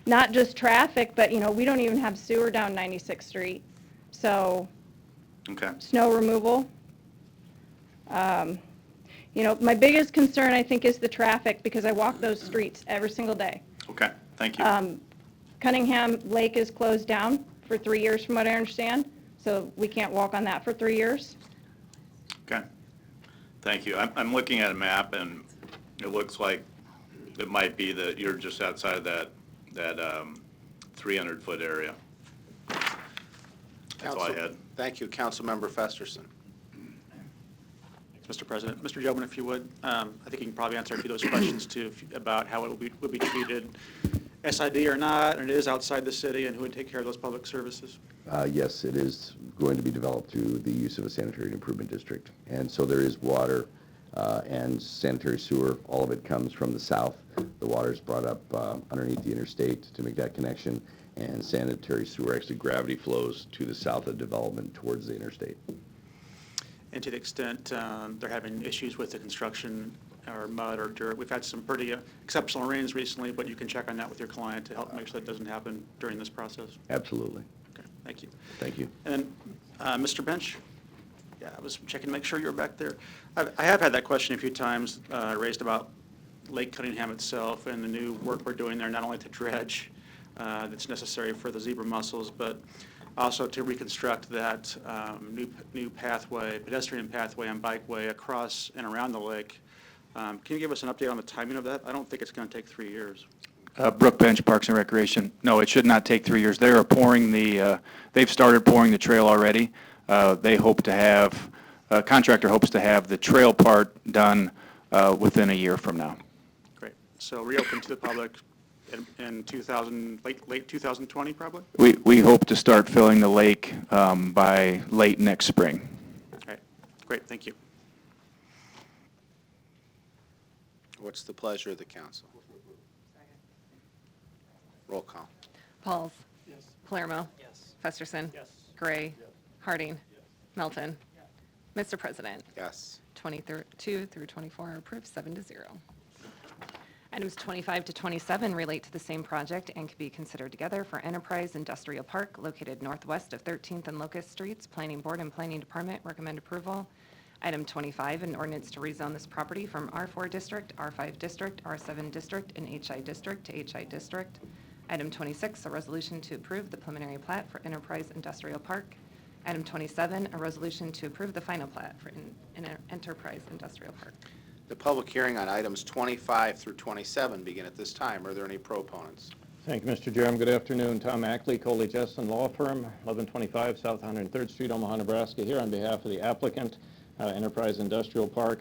Not just traffic, but, we don't even have sewer down 96th Street, so Okay, snow removal. My biggest concern, I think, is the traffic, because I walk those streets every single day. okay, thank you. Cunningham Lake is closed down for 3 years, from what I understand, so we can't walk on that for 3 years. Okay, thank you. I'm looking at a map, and it looks like it might be that you're just outside of that 300-foot area. That's all I had. Thank you. Councilmember Festerson. Mr. President. Mr. Jobin, if you would, I think you can probably answer a few of those questions too, about how it would be treated, SID or not, and it is outside the city, and who would take care of those public services? Yes, it is going to be developed through the use of a sanitary improvement district. And so there is water and sanitary sewer. All of it comes from the south. The water is brought up underneath the interstate to make that connection, and sanitary sewer actually gravity flows to the south of development towards the interstate. And to the extent they're having issues with the construction or mud or dirt, we've had some pretty exceptional rains recently, but you can check on that with your client to help make sure that doesn't happen during this process. Absolutely. Okay, thank you. Thank you. And then, Mr. Bench? Yeah, I was checking to make sure you were back there. I have had that question a few times raised about Lake Cunningham itself and the new work we're doing there, not only to dredge that's necessary for the zebra mussels, but Also to reconstruct that new pathway, pedestrian pathway and bikeway across and around the lake. Can you give us an update on the timing of that? I don't think it's going to take 3 years. Brookbench Parks and Recreation. No, it should not take 3 years. They are pouring they've started pouring the trail already. They hope to have, contractor hopes to have the trail part done within a year from now. Great. So reopen to the public in late 2020 probably? We hope to start filling the lake by late next spring. Okay. Great, thank you. What's the pleasure of the council? Roll call. Pauls. Yes. Palermo. Yes. Festerson. Yes. Gray. Harding. Melton. Mr. President. Yes. 22 through 24 are approved, 7-0. Items 25 to 27 relate to the same project and can be considered together for Enterprise Industrial Park located northwest of 13th and Locust Streets. Planning Board and Planning Department recommend approval. Item 25, an ordinance to rezone this property from R4 District, R5 District, R7 District, and HI District to HI District. Item 26, a resolution to approve the preliminary plat for Enterprise Industrial Park. Item 27, a resolution to approve the final plat for Enterprise Industrial Park. The public hearing on items 25 through 27 begin at this time. Are there any proponents? Thank you, Mr. Jerem. Good afternoon. Tom Ackley, Coley Jessen Law Firm, 1125 South 103rd Street, Omaha, Nebraska, here on behalf of the applicant, Enterprise Industrial Park.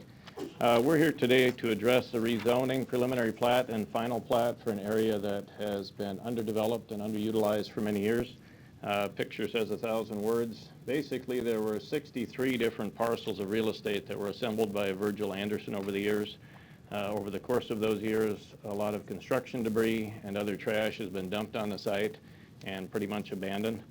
We're here today to address the rezoning, preliminary plat, and final plat for an area that has been underdeveloped and underutilized for many years. Picture says 1,000 words. Basically, there were 63 different parcels of real estate that were assembled by Virgil Anderson over the years. Over the course of those years, a lot of construction debris and other trash has been dumped on the site and pretty much abandoned.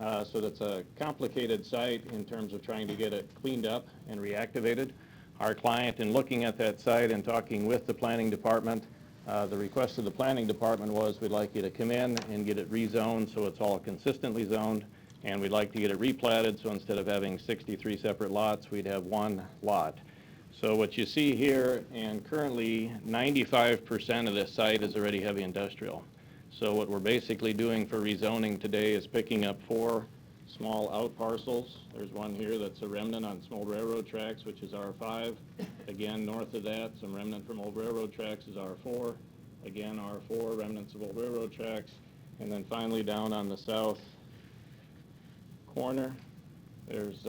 So that's a complicated site in terms of trying to get it cleaned up and reactivated. Our client, in looking at that site and talking with the planning department, the request of the planning department was we'd like you to come in and get it rezoned so it's all consistently zoned, and we'd like to get it replatted so instead of having 63 separate lots, we'd have one lot. So what you see here, and currently 95% of this site is already heavy industrial. So what we're basically doing for rezoning today is picking up 4 small out parcels. There's one here that's a remnant on some old railroad tracks, which is R5. Again, north of that, some remnant from old railroad tracks is R4. Again, R4, remnants of old railroad tracks. And then finally down on the south corner, there's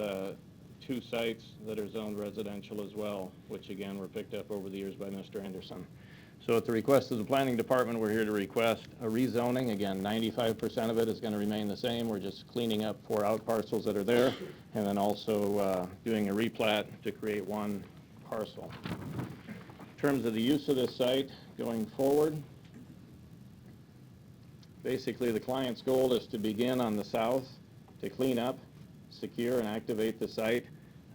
2 sites that are zoned residential as well, which again were picked up over the years by Mr. Anderson. So at the request of the planning department, we're here to request a rezoning. Again, 95% of it is going to remain the same. We're just cleaning up 4 out parcels that are there, and then also doing a replat to create 1 parcel. In terms of the use of this site going forward, basically the client's goal is to begin on the south to clean up, secure, and activate the site.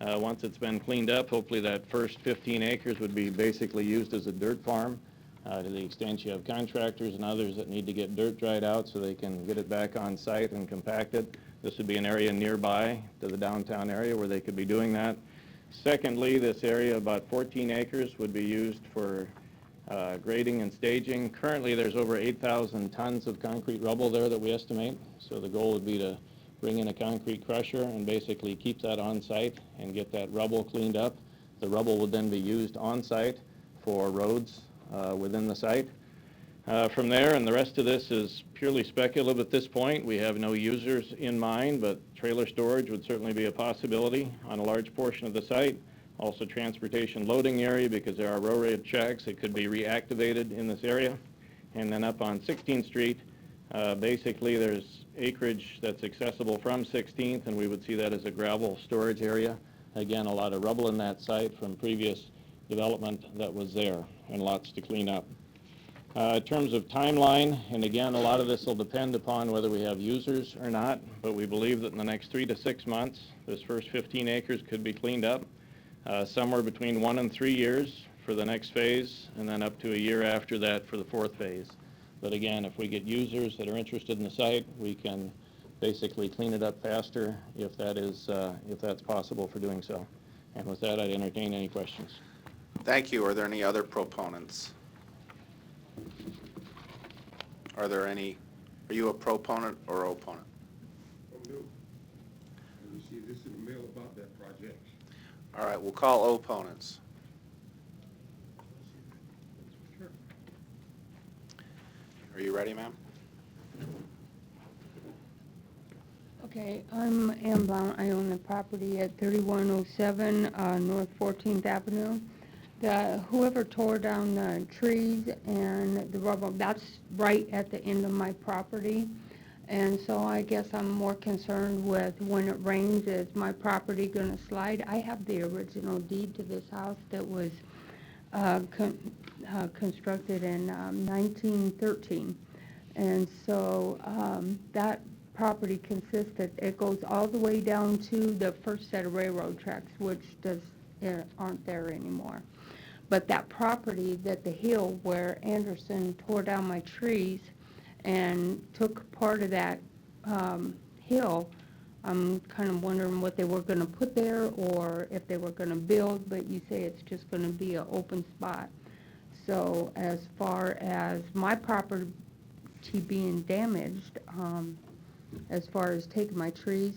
Once it's been cleaned up, hopefully that first 15 acres would be basically used as a dirt farm. To the extent you have contractors and others that need to get dirt dried out so they can get it back on site and compacted, this would be an area nearby to the downtown area where they could be doing that. Secondly, this area, about 14 acres, would be used for grading and staging. Currently, there's over 8,000 tons of concrete rubble there that we estimate, so the goal would be to bring in a concrete crusher and basically keep that on site and get that rubble cleaned up. The rubble would then be used on site for roads within the site. From there, and the rest of this is purely speculative at this point. We have no users in mind, but trailer storage would certainly be a possibility on a large portion of the site. Also transportation loading area, because there are railroad tracks that could be reactivated in this area. And then up on 16th Street, basically there's acreage that's accessible from 16th, and we would see that as a gravel storage area. Again, a lot of rubble in that site from previous development that was there, and lots to clean up. In terms of timeline, and again, a lot of this will depend upon whether we have users or not, but we believe that in the next 3 to 6 months, this first 15 acres could be cleaned up. Somewhere between 1 and 3 years for the next phase, and then up to a year after that for the 4th phase. But again, if we get users that are interested in the site, we can basically clean it up faster if that's possible for doing so. And with that, I'd entertain any questions. Thank you. Are there any other proponents? Are you a proponent or opponent? do. And you see this in the mail about that project. All right, we'll call opponents. Are you ready, ma'am? Okay, I'm Ann Blount. I own the property at 3107 North 14th Avenue. Whoever tore down the trees and the rubble, that's right at the end of my property. And so I guess I'm more concerned with when it rains, is my property going to slide? I have the original deed to this house that was constructed in 1913. And so that property consisted, it goes all the way down to the first set of railroad tracks, which aren't there anymore. But that property, that the hill where Anderson tore down my trees and took part of that hill, I'm kind of wondering what they were going to put there or if they were going to build, but you say it's just going to be an open spot. So as far as my property being damaged, as far as taking my trees,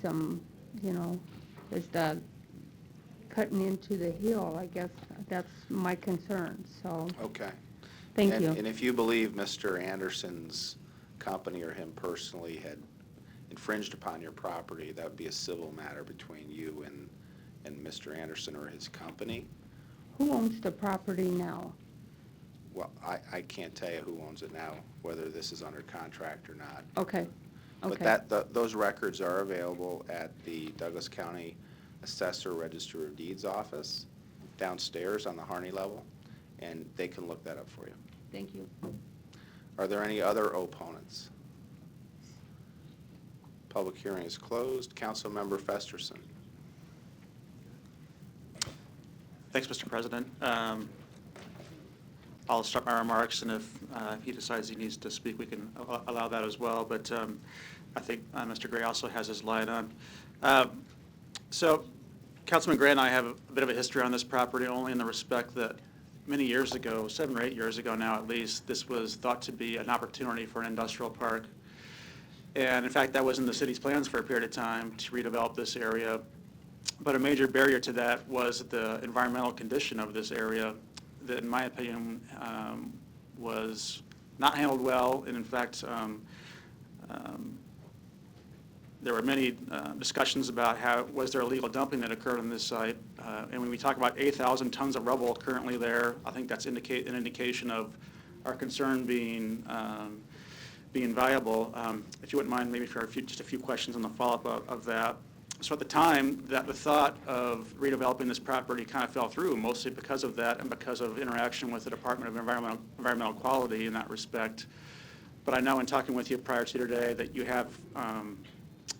just cutting into the hill, I guess that's my concern, so. Okay. Thank And- you. And if you believe Mr. Anderson's company or him personally had infringed upon your property, that would be a civil matter between you and Mr. Anderson or his company. Who owns the property now? Well, I can't tell you who owns it now, whether this is under contract or not. Okay, okay. But those records are available at the Douglas County Assessor Register of Deeds office downstairs on the Harney level, and they can look that up for you. Thank you. Are there any other opponents? Public hearing is closed. Councilmember Festerson. Thanks, Mr. President. I'll start my remarks, and if he decides he needs to speak, we can allow that as well. But I think Mr. Gray also has his light on. So Councilman Gray and I have a bit of a history on this property, only in the respect that many years ago, 7 or 8 years ago now at least, this was thought to be an opportunity for an industrial park. And in fact, that was in the city's plans for a period of time to redevelop this area. But a major barrier to that was the environmental condition of this area that, in my opinion, was not handled well. And in fact, there were many discussions about how was there illegal dumping that occurred on this site. And when we talk about 8,000 tons of rubble currently there, I think that's an indication of our concern being viable. If you wouldn't mind, maybe for just a few questions on the follow-up of that. So at the time, that the thought of redeveloping this property kind of fell through, mostly because of that and because of interaction with the Department of Environmental Quality in that respect. But I know in talking with you prior to today that you have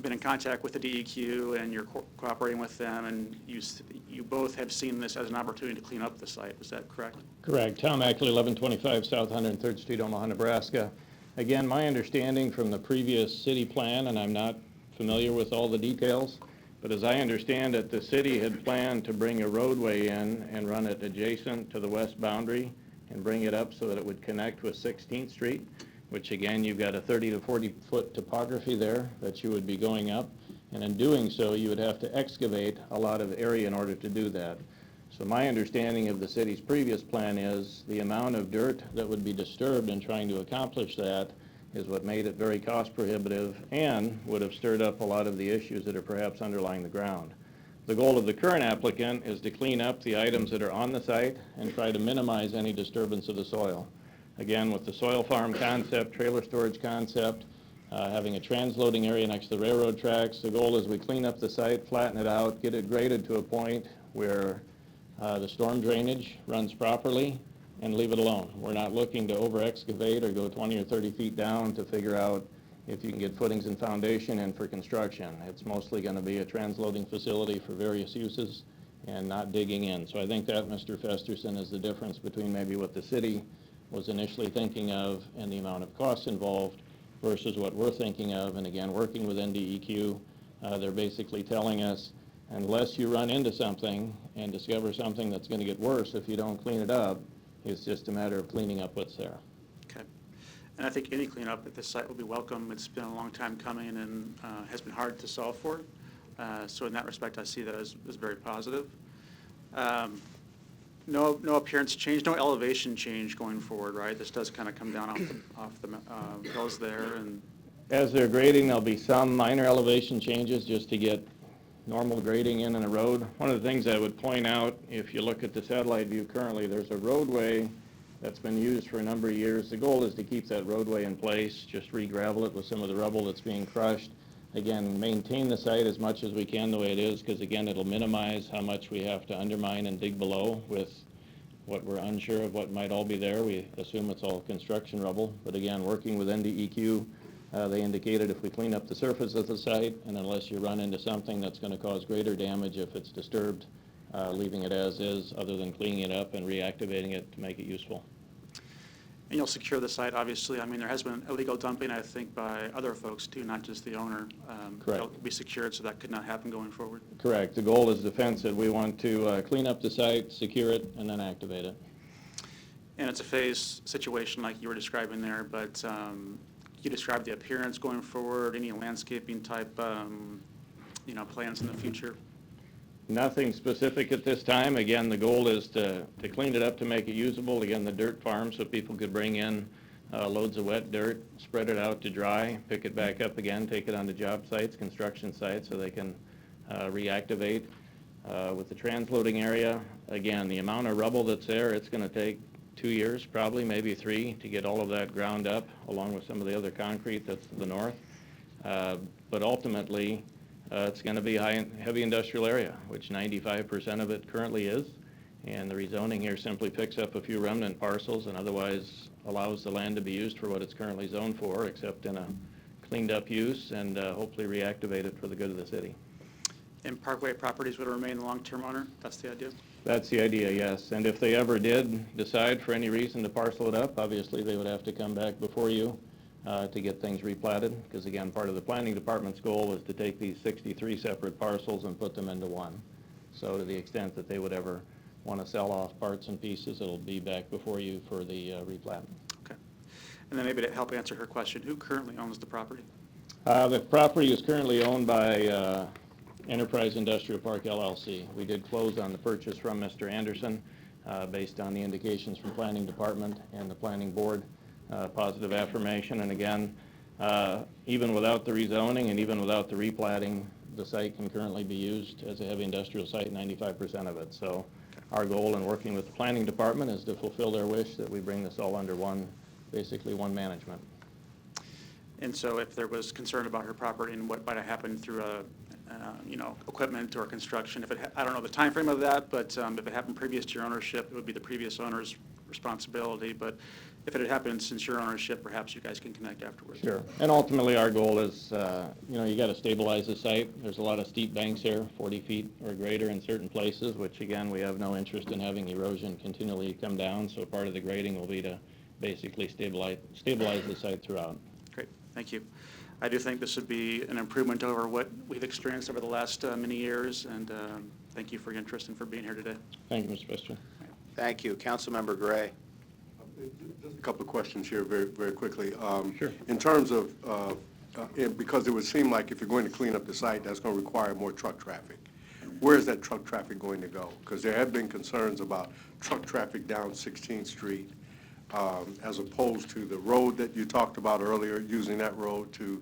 been in contact with the DEQ and you're cooperating with them, and you both have seen this as an opportunity to clean up the site. Is that correct? Correct. Tom Ackley, 1125 South 103rd Street, Omaha, Nebraska. Again, my understanding from the previous city plan, and I'm not familiar with all the details, but as I understand it, the city had planned to bring a roadway in and run it adjacent to the west boundary and bring it up so that it would connect with 16th Street, which again, you've got a 30 to 40 foot topography there that you would be going up. And in doing so, you would have to excavate a lot of area in order to do that. So my understanding of the city's previous plan is the amount of dirt that would be disturbed in trying to accomplish that is what made it very cost prohibitive and would have stirred up a lot of the issues that are perhaps underlying the ground. The goal of the current applicant is to clean up the items that are on the site and try to minimize any disturbance of the soil. Again, with the soil farm concept, trailer storage concept, having a transloading area next to the railroad tracks, the goal is we clean up the site, flatten it out, get it graded to a point where the storm drainage runs properly, and leave it alone. We're not looking to over-excavate or go 20 or 30 feet down to figure out if you can get footings and foundation in for construction. It's mostly going to be a transloading facility for various uses and not digging in. So I think that, Mr. Festerson, is the difference between maybe what the city was initially thinking of and the amount of costs involved versus what we're thinking of. And again, working with NDEQ, they're basically telling us, unless you run into something and discover something that's going to get worse if you don't clean it up, it's just a matter of cleaning up what's there. Okay. And I think any cleanup at this site will be welcome. It's been a long time coming and has been hard to solve for. So in that respect, I see that as very positive. No appearance change, no elevation change going forward, right? This does kind of come down off the hills there, and As they're grading, there'll be some minor elevation changes just to get normal grading in a road. One of the things I would point out, if you look at the satellite view currently, there's a roadway that's been used for a number of years. The goal is to keep that roadway in place, just re-gravel it with some of the rubble that's being crushed. Again, maintain the site as much as we can the way it is, because again, it'll minimize how much we have to undermine and dig below with what we're unsure of what might all be there. We assume it's all construction rubble, but again, working with NDEQ, they indicated if we clean up the surface of the site, and unless you run into something that's going to cause greater damage if it's disturbed, leaving it as is, other than cleaning it up and reactivating it to make it useful. And you'll secure the site, obviously. I mean, there has been illegal dumping, I think, by other folks too, not just the owner. Correct. It'll be secured, so that could not happen going forward. Correct. The goal is the fence that we want to clean up the site, secure it, and then activate it. And it's a phase situation like you were describing there, but you described the appearance going forward, any landscaping type, plans in the future? Nothing specific at this time. Again, the goal is to clean it up to make it usable. Again, the dirt farm, so people could bring in loads of wet dirt, spread it out to dry, pick it back up again, take it onto job sites, construction sites, so they can reactivate. With the transloading area, again, the amount of rubble that's there, it's going to take 2 years, probably, maybe 3, to get all of that ground up, along with some of the other concrete that's to the north. But ultimately, it's going to be a heavy industrial area, which 95% of it currently is. And the rezoning here simply picks up a few remnant parcels and otherwise allows the land to be used for what it's currently zoned for, except in a cleaned up use, and hopefully reactivate it for the good of the city. And Parkway Properties would remain the long-term owner? That's the idea? That's the idea, yes. And if they ever did decide for any reason to parcel it up, obviously they would have to come back before you to get things replatted, because again, part of the planning department's goal was to take these 63 separate parcels and put them into one. So to the extent that they would ever want to sell off parts and pieces, it'll be back before you for the replat. Okay. And then maybe to help answer her question, who currently owns the property? The property is currently owned by Enterprise Industrial Park LLC. We did close on the purchase from Mr. Anderson based on the indications from Planning Department and the Planning Board. Positive affirmation, and again, even without the rezoning and even without the replatting, the site can currently be used as a heavy industrial site, 95% of it. So our goal in working with the Planning Department is to fulfill their wish that we bring this all under basically one management. And so if there was concern about her property and what might have happened through equipment or construction, I don't know the time frame of that, but if it happened previous to your ownership, it would be the previous owner's responsibility. But if it had happened since your ownership, perhaps you guys can connect afterwards. Sure. And ultimately, our goal is, you got to stabilize the site. There's a lot of steep banks here, 40 feet or greater in certain places, which again, we have no interest in having erosion continually come down. So part of the grading will be to basically stabilize the site throughout. Great, thank you. I do think this would be an improvement over what we've experienced over the last many years, and thank you for your interest and for being here today. Thank you, Mr. Vice Chair. Thank you. Councilmember Gray. Just a couple of questions here very, very quickly. Sure. In terms of, because it would seem like if you're going to clean up the site, that's going to require more truck traffic. Where is that truck traffic going to go? Because there have been concerns about truck traffic down 16th Street as opposed to the road that you talked about earlier, using that road to,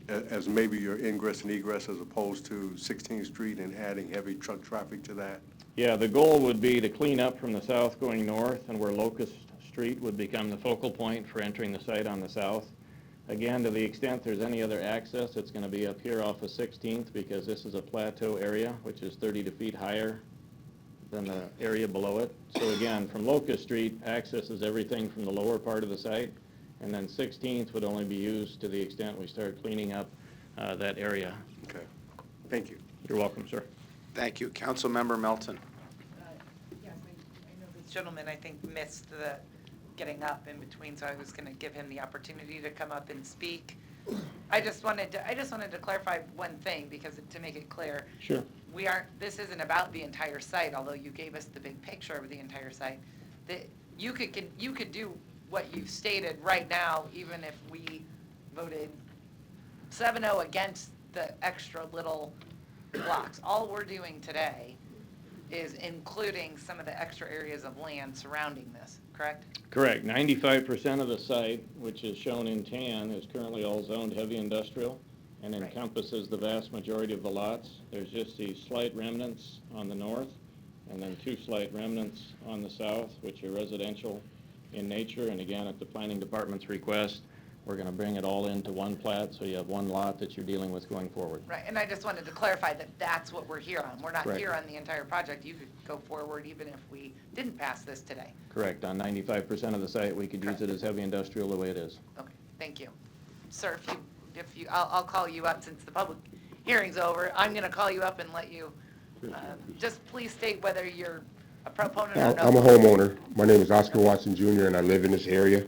as maybe your ingress and egress as opposed to 16th Street and adding heavy truck traffic to that? Yeah, the goal would be to clean up from the south going north, and where Locust Street would become the focal point for entering the site on the south. Again, to the extent there's any other access, it's going to be up here off of 16th, because this is a plateau area, which is 32 feet higher than the area below it. So again, from Locust Street, access is everything from the lower part of the site, and then 16th would only be used to the extent we start cleaning up that area. Okay. Thank you. You're welcome, sir. Thank you. Councilmember Melton. Yes, I know this gentleman, I think, missed the getting up in between, so I was going to give him the opportunity to come up and speak. I just wanted to clarify one thing, because to make it clear. Sure. This isn't about the entire site, although you gave us the big picture of the entire site. You could do what you've stated right now, even if we voted 7-0 against the extra little blocks. All we're doing today is including some of the extra areas of land surrounding this, correct? Correct. 95% of the site, which is shown in tan, is currently all zoned heavy industrial and encompasses the vast majority of the lots. There's just these slight remnants on the north and then 2 slight remnants on the south, which are residential in nature. And again, at the planning department's request, we're going to bring it all into one plat, so you have one lot that you're dealing with going forward. Right, and I just wanted to clarify that that's what we're here on. We're not Correct. here on the entire project. You could go forward even if we didn't pass this today. Correct. On 95% of the site, we could use it as heavy industrial the way it is. Okay, thank you. Sir, I'll call you up since the public hearing's over. I'm going to call you up and let you, just please state whether you're a proponent or no. I'm a homeowner. My name is Oscar Watson Jr., and I live in this area.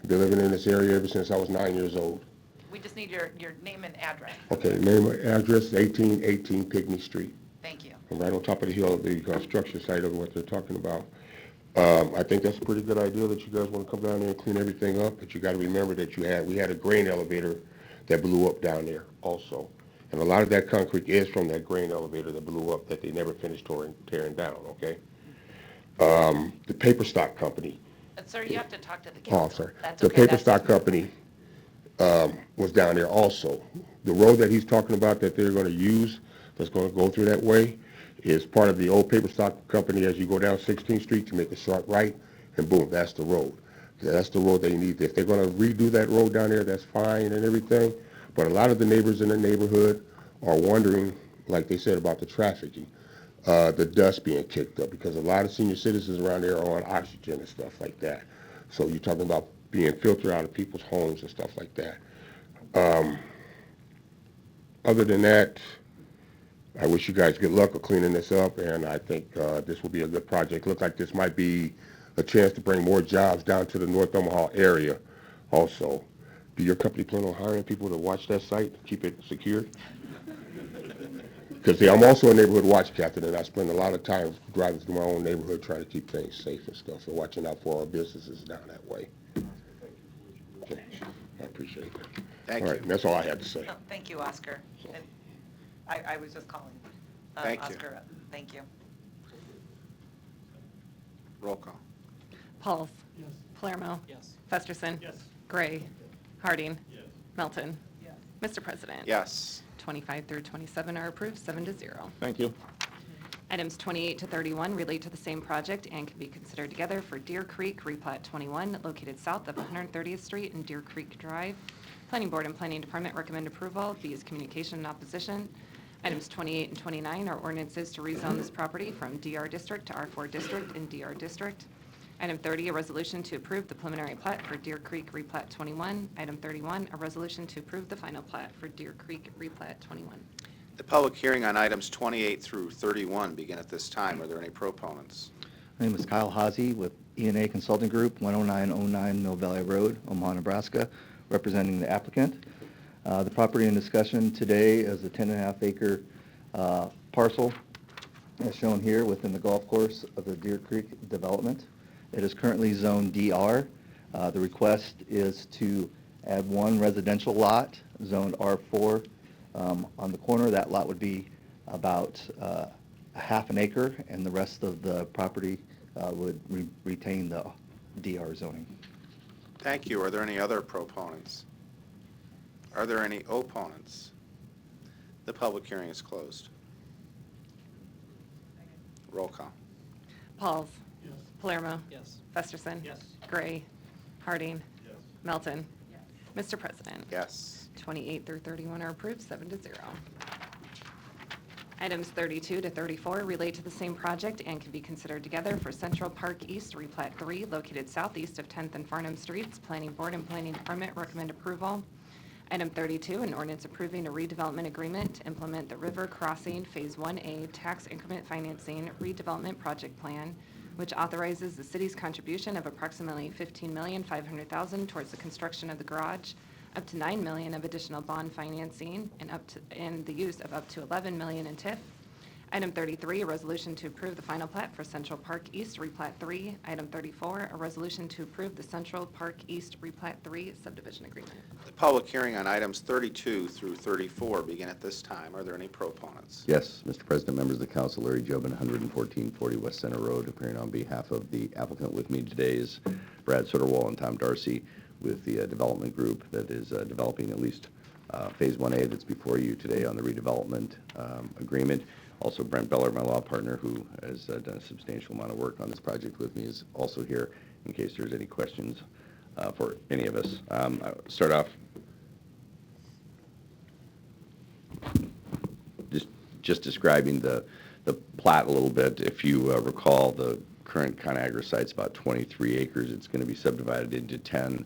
I've been living in this area ever since I was 9 years old. We just need your name and address. Okay, name and address is 1818 Pygmy Street. Thank you. I'm right on top of the hill of the construction site of what they're talking about. I think that's a pretty good idea that you guys want to come down there and clean everything up, but you got to remember that we had a grain elevator that blew up down there also. And a lot of that concrete is from that grain elevator that blew up that they never finished tearing down, okay? The paper stock company. Sir, you have to talk to the Oh, I'm council. sorry. That's The okay. paper That's- stock company was down there also. The road that he's talking about that they're going to use, that's going to go through that way, is part of the old paper stock company as you go down 16th Street to make a short right, and boom, that's the road. That's the road they need. If they're going to redo that road down there, that's fine and everything, but a lot of the neighbors in the neighborhood are wondering, like they said, about the trafficking, the dust being kicked up, because a lot of senior citizens around there are on oxygen and stuff like that. So you're talking about being filtered out of people's homes and stuff like that. Other than that, I wish you guys good luck of cleaning this up, and I think this will be a good project. Looks like this might be a chance to bring more jobs down to the North Omaha area also. Do your company plan on hiring people to watch that site, keep it secure? Because I'm also a neighborhood watch captain, and I spend a lot of time driving through my own neighborhood trying to keep things safe and stuff, so watching out for our businesses down that way. Okay, I appreciate that. Thank All you. right, that's all I had to say. No, thank you, Oscar. And I was just calling Thank you. Oscar up. Thank you. Roll call. Pauls. Yes. Palermo. Yes. Festerson. Yes. Gray. Harding. Yes. Melton. Yes. Mr. President. Yes. 25 through 27 are approved, 7-0. Thank you. Items 28 to 31 relate to the same project and can be considered together for Deer Creek Replat 21, located south of 130th Street and Deer Creek Drive. Planning Board and Planning Department recommend approval. B is communication and opposition. Items 28 and 29 are ordinances to rezone this property from DR District to R4 District and DR District. Item 30, a resolution to approve the preliminary plat for Deer Creek Replat 21. Item 31, a resolution to approve the final plat for Deer Creek Replat 21. The public hearing on items 28 through 31 begin at this time. Are there any proponents? My name is Kyle Hazy with E&A Consulting Group, 10909 Mill Valley Road, Omaha, Nebraska, representing the applicant. The property in discussion today is a 10.5 acre parcel, as shown here within the golf course of the Deer Creek development. It is currently zoned DR. The request is to add one residential lot, zoned R4. On the corner, that lot would be about a half an acre, and the rest of the property would retain the DR zoning. Thank you. Are there any other proponents? Are there any opponents? The public hearing is closed. Roll call. Pauls. Yes. Palermo. Yes. Festerson. Yes. Gray. Harding. Yes. Melton. Mr. President. Yes. 28 through 31 are approved, 7-0. Items 32 to 34 relate to the same project and can be considered together for Central Park East Replat 3, located southeast of 10th and Farnham Streets. Planning Board and Planning Department recommend approval. Item 32, an ordinance approving a redevelopment agreement to implement the River Crossing Phase 1A Tax Increment Financing Redevelopment Project Plan, which authorizes the city's contribution of approximately $15,500,000 towards the construction of the garage, up to $9 million of additional bond financing, and the use of up to $11 million in TIF. Item 33, a resolution to approve the final plat for Central Park East Replat 3. Item 34, a resolution to approve the Central Park East Replat 3 subdivision agreement. The public hearing on items 32 through 34 begin at this time. Are there any proponents? Yes, Mr. President, members of the council, Larry Jobin, 11440 West Center Road, appearing on behalf of the applicant. With me today is Brad Soderwall and Tom Darcy with the development group that is developing at least Phase 1A that's before you today on the redevelopment agreement. Also, Brent Beller, my law partner, who has done a substantial amount of work on this project with me, is also here in case there's any questions for any of us. I'll start off just describing the plat a little bit. If you recall, the current ConAgra site's about 23 acres. It's going to be subdivided into 10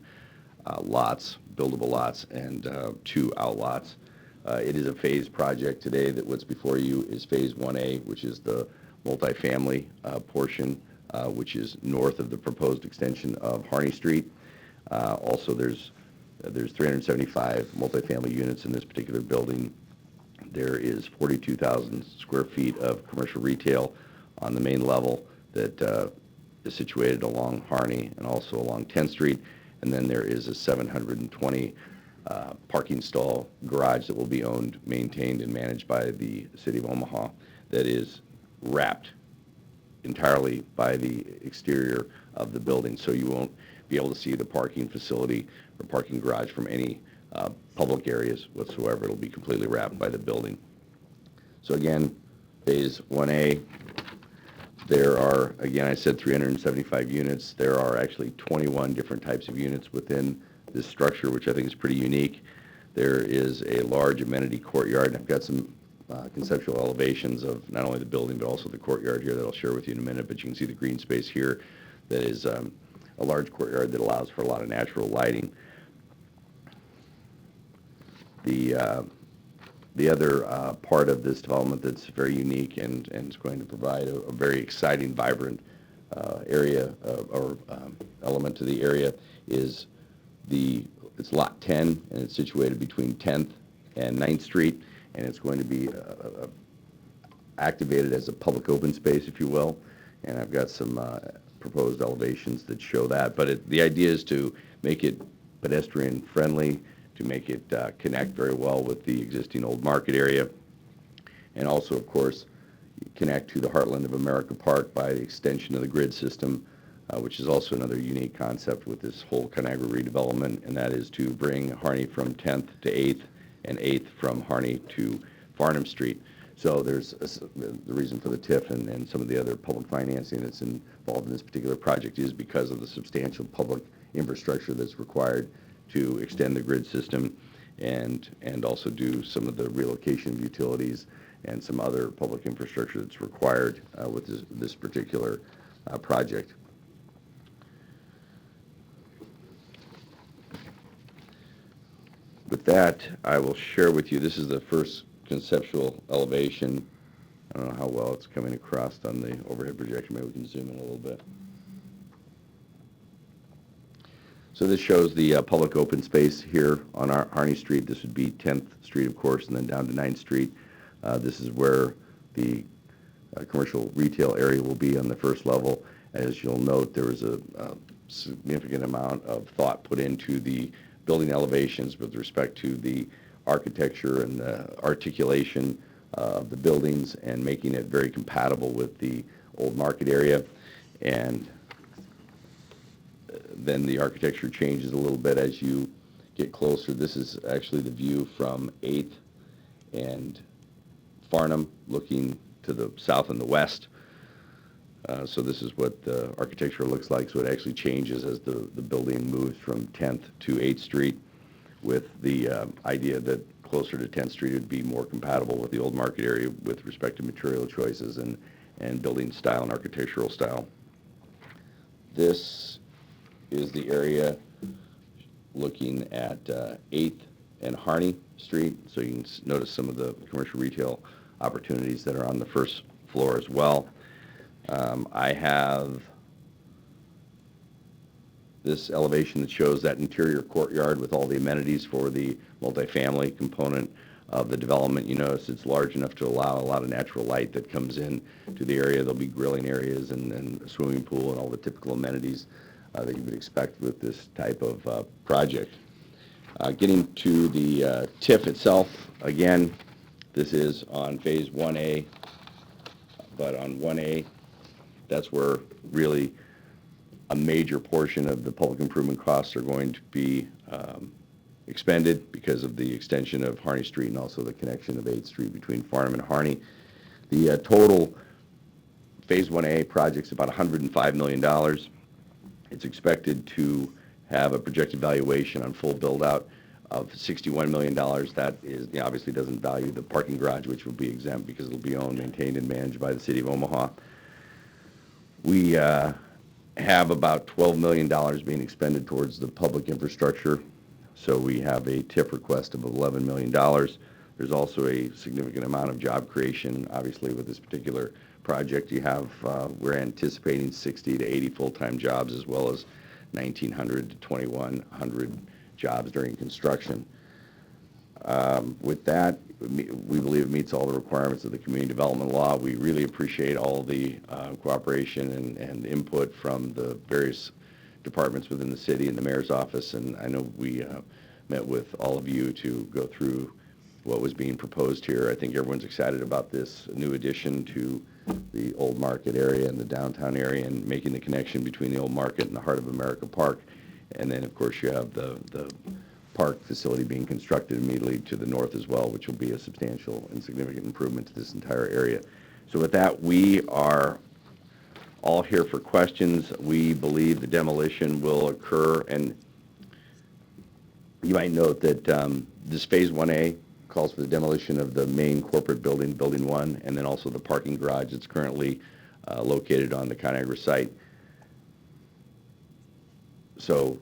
lots, buildable lots, and 2 outlots. It is a phased project today. That what's before you is Phase 1A, which is the multifamily portion, which is north of the proposed extension of Harney Street. Also, there's 375 multifamily units in this particular building. There is 42,000 square feet of commercial retail on the main level that is situated along Harney and also along 10th Street. And then there is a 720 parking stall garage that will be owned, maintained, and managed by the City of Omaha that is wrapped entirely by the exterior of the building. So you won't be able to see the parking facility or parking garage from any public areas whatsoever. It'll be completely wrapped by the building. So again, Phase 1A, there are, again, I said 375 units. There are actually 21 different types of units within this structure, which I think is pretty unique. There is a large amenity courtyard, and I've got some conceptual elevations of not only the building but also the courtyard here that I'll share with you in a minute, but you can see the green space here that is a large courtyard that allows for a lot of natural lighting. The other part of this development that's very unique and is going to provide a very exciting, vibrant area or element to the area is it's Lot 10, and it's situated between 10th and 9th Street, and it's going to be activated as a public open space, if you will. And I've got some proposed elevations that show that. But the idea is to make it pedestrian friendly, to make it connect very well with the existing Old Market area, and also, of course, connect to the Heartland of America Park by the extension of the grid system, which is also another unique concept with this whole ConAgra redevelopment, and that is to bring Harney from 10th to 8th and 8th from Harney to Farnham Street. So there's the reason for the TIF and some of the other public financing that's involved in this particular project is because of the substantial public infrastructure that's required to extend the grid system and also do some of the relocation of utilities and some other public infrastructure that's required with this particular project. With that, I will share with you, this is the first conceptual elevation. I don't know how well it's coming across on the overhead projection. Maybe we can zoom in a little bit. So this shows the public open space here on Harney Street. This would be 10th Street, of course, and then down to 9th Street. This is where the commercial retail area will be on the first level. As you'll note, there was a significant amount of thought put into the building elevations with respect to the architecture and the articulation of the buildings and making it very compatible with the Old Market area. And then the architecture changes a little bit as you get closer. This is actually the view from 8th and Farnham looking to the south and the west. So this is what the architecture looks like. So it actually changes as the building moves from 10th to 8th Street, with the idea that closer to 10th Street would be more compatible with the Old Market area with respect to material choices and building style and architectural style. This is the area looking at 8th and Harney Street. So you can notice some of the commercial retail opportunities that are on the first floor as well. I have this elevation that shows that interior courtyard with all the amenities for the multifamily component of the development. You notice it's large enough to allow a lot of natural light that comes in to the area. There'll be grilling areas and a swimming pool and all the typical amenities that you would expect with this type of project. Getting to the TIF itself, again, this is on Phase 1A, but on 1A, that's where really a major portion of the public improvement costs are going to be expended because of the extension of Harney Street and also the connection of 8th Street between Farnham and Harney. The total Phase 1A project's about $105 million. It's expected to have a projected valuation on full build-out of $61 million. That is, obviously doesn't value the parking garage, which will be exempt because it'll be owned, maintained, and managed by the City of Omaha. We have about $12 million being expended towards the public infrastructure. So we have a TIF request of $11 million. There's also a significant amount of job creation. Obviously, with this particular project, you have, we're anticipating 60 to 80 full-time jobs, as well as 1,900 to 2,100 jobs during construction. With that, we believe it meets all the requirements of the community development law. We really appreciate all the cooperation and input from the various departments within the city and the mayor's office, and I know we met with all of you to go through what was being proposed here. I think everyone's excited about this new addition to the Old Market area and the downtown area, and making the connection between the Old Market and the Heart of America Park. And then, of course, you have the park facility being constructed immediately to the north as well, which will be a substantial and significant improvement to this entire area. So with that, we are all here for questions. We believe the demolition will occur, and you might note that this Phase 1A calls for the demolition of the main corporate building, Building 1, and then also the parking garage that's currently located on the ConAgra site. So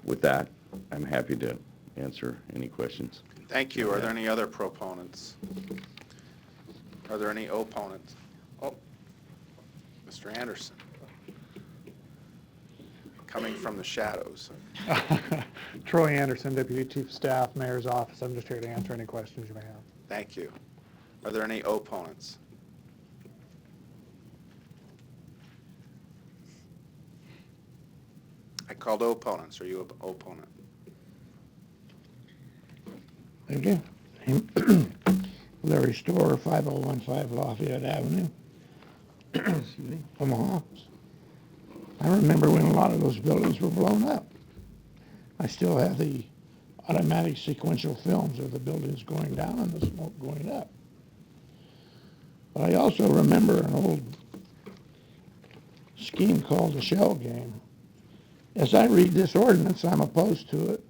with that, I'm happy to answer any questions. Thank you. Are there any other proponents? Are there any opponents? Oh, Mr. Anderson. Coming from the shadows. Troy Anderson, Deputy Chief of Staff, Mayor's Office. I'm just here to answer any questions you may have. Thank you. Are there any opponents? I called opponents. Are you an opponent? Thank you. Larry Storr, 5015 Lafayette Avenue, excuse me, Omaha. I remember when a lot of those buildings were blown up. I still have the automatic sequential films of the buildings going down and the smoke going up. But I also remember an old scheme called the shell game. As I read this ordinance, I'm opposed to it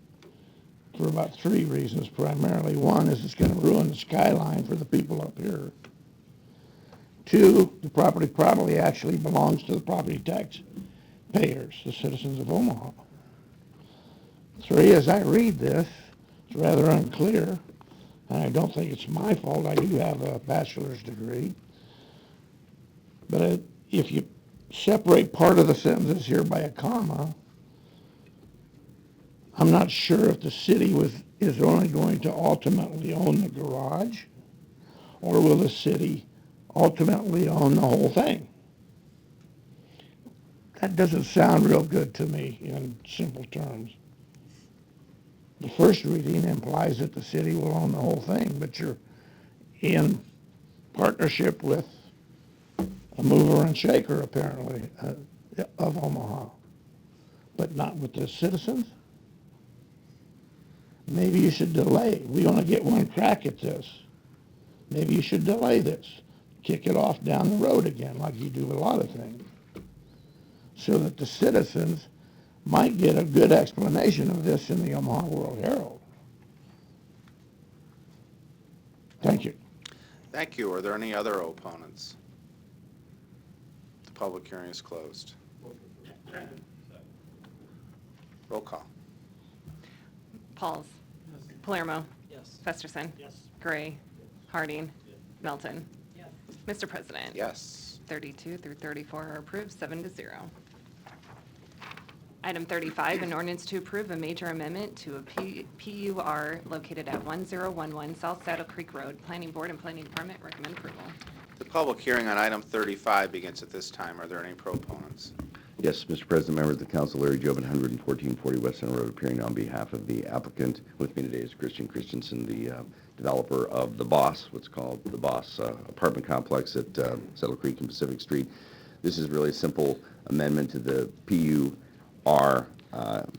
for about 3 reasons primarily. One is it's going to ruin the skyline for the people up here. 2, the property probably actually belongs to the property tax payers, the citizens of Omaha. 3, as I read this, it's rather unclear, and I don't think it's my fault. I do have a bachelor's degree. But if you separate part of the sentences here by a comma, I'm not sure if the city is only going to ultimately own the garage, or will the city ultimately own the whole thing? That doesn't sound real good to me in simple terms. The first reading implies that the city will own the whole thing, but you're in partnership with a mover and shaker, apparently, of Omaha, but not with the citizens. Maybe you should delay. We only get one crack at this. Maybe you should delay this. Kick it off down the road again, like you do with a lot of things, so that the citizens might get a good explanation of this in the Omaha World Herald. Thank you. Thank you. Are there any other opponents? The public hearing is closed. Roll call. Pauls. Palermo. Yes. Festerson. Yes. Gray. Harding. Melton. Mr. President. Yes. 32 through 34 are approved, 7-0. Item 35, an ordinance to approve a major amendment to a PUR located at 1011 South Saddle Creek Road. Planning Board and Planning Department recommend approval. The public hearing on item 35 begins at this time. Are there any proponents? Yes, Mr. President, members of the council, Larry Jobin, 11440 West Center Road, appearing on behalf of the applicant. With me today is Christian Christensen, the developer of The Boss, what's called The Boss apartment complex at Saddle Creek and Pacific Street. This is really a simple amendment to the PUR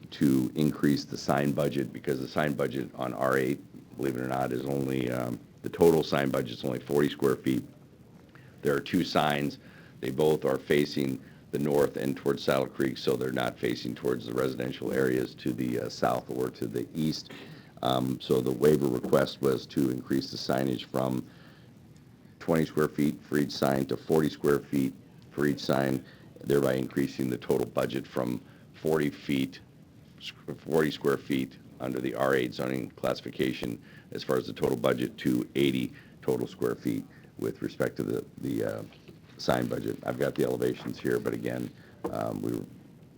to increase the sign budget, because the sign budget on R8, believe it or not, is only, the total sign budget is only 40 square feet. There are two signs. They both are facing the north and towards Saddle Creek, so they're not facing towards the residential areas to the south or to the east. So the waiver request was to increase the signage from 20 square feet for each sign to 40 square feet for each sign, thereby increasing the total budget from 40 square feet under the R8 zoning classification as far as the total budget to 80 total square feet with respect to the sign budget. I've got the elevations here, but again, we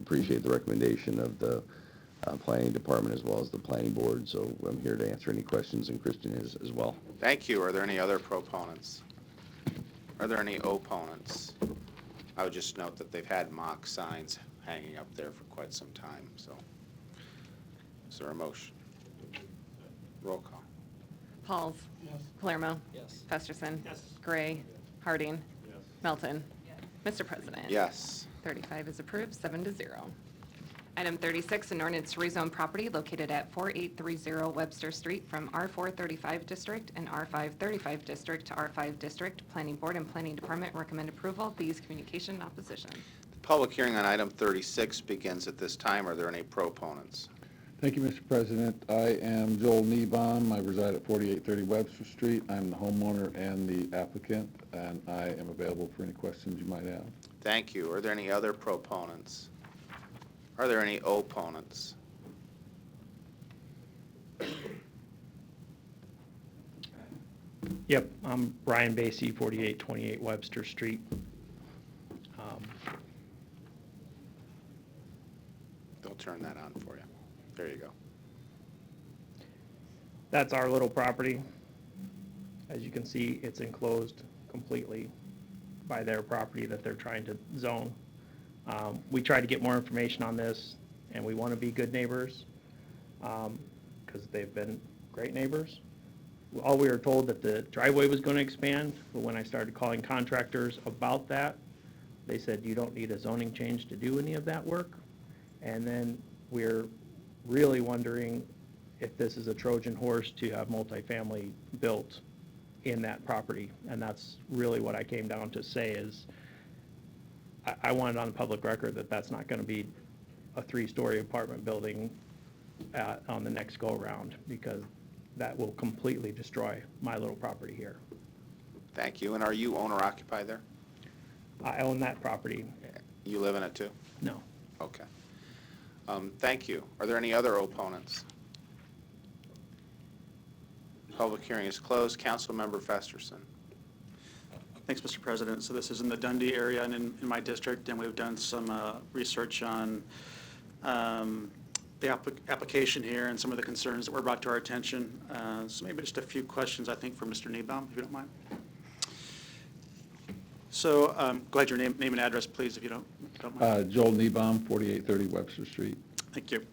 appreciate the recommendation of the planning department as well as the planning board, so I'm here to answer any questions, and Christian is as well. Thank you. Are there any other proponents? Are there any opponents? I would just note that they've had mock signs hanging up there for quite some time, so. Is there a motion? Roll call. Pauls. Yes. Palermo. Yes. Festerson. Yes. Gray. Harding. Yes. Melton. Mr. President. Yes. 35 is approved, 7-0. Item 36, an ordinance to rezone property located at 4830 Webster Street from R435 District and R535 District to R5 District. Planning Board and Planning Department recommend approval. B's communication in opposition. The public hearing on item 36 begins at this time. Are there any proponents? Thank you, Mr. President. I am Joel Niebaum. I reside at 4830 Webster Street. I'm the homeowner and the applicant, and I am available for any questions you might have. Thank you. Are there any other proponents? Are there any opponents? Yep, I'm Brian Basie, 4828 Webster Street. They'll turn that on for you. There you go. That's our little property. As you can see, it's enclosed completely by their property that they're trying to zone. We tried to get more information on this, and we want to be good neighbors, because they've been great neighbors. All we were told that the driveway was going to expand, but when I started calling contractors about that, they said you don't need a zoning change to do any of that work. And then we're really wondering if this is a Trojan horse to have multifamily built in that property. And that's really what I came down to say is, I want it on the public record that that's not going to be a 3-story apartment building on the next go-around, because that will completely destroy my little property here. Thank you. And are you owner-occupied there? I own that property. You live in it too? No. Okay. Thank you. Are there any other opponents? Public hearing is closed. Councilmember Festerson. Thanks, Mr. President. So this is in the Dundee area and in my district, and we've done some research on the application here and some of the concerns that were brought to our attention. So maybe just a few questions, I think, for Mr. Niebaum, if you don't mind. So go ahead, your name and address, please, if you don't mind. Joel Niebaum, 4830 Webster Street. Thank you.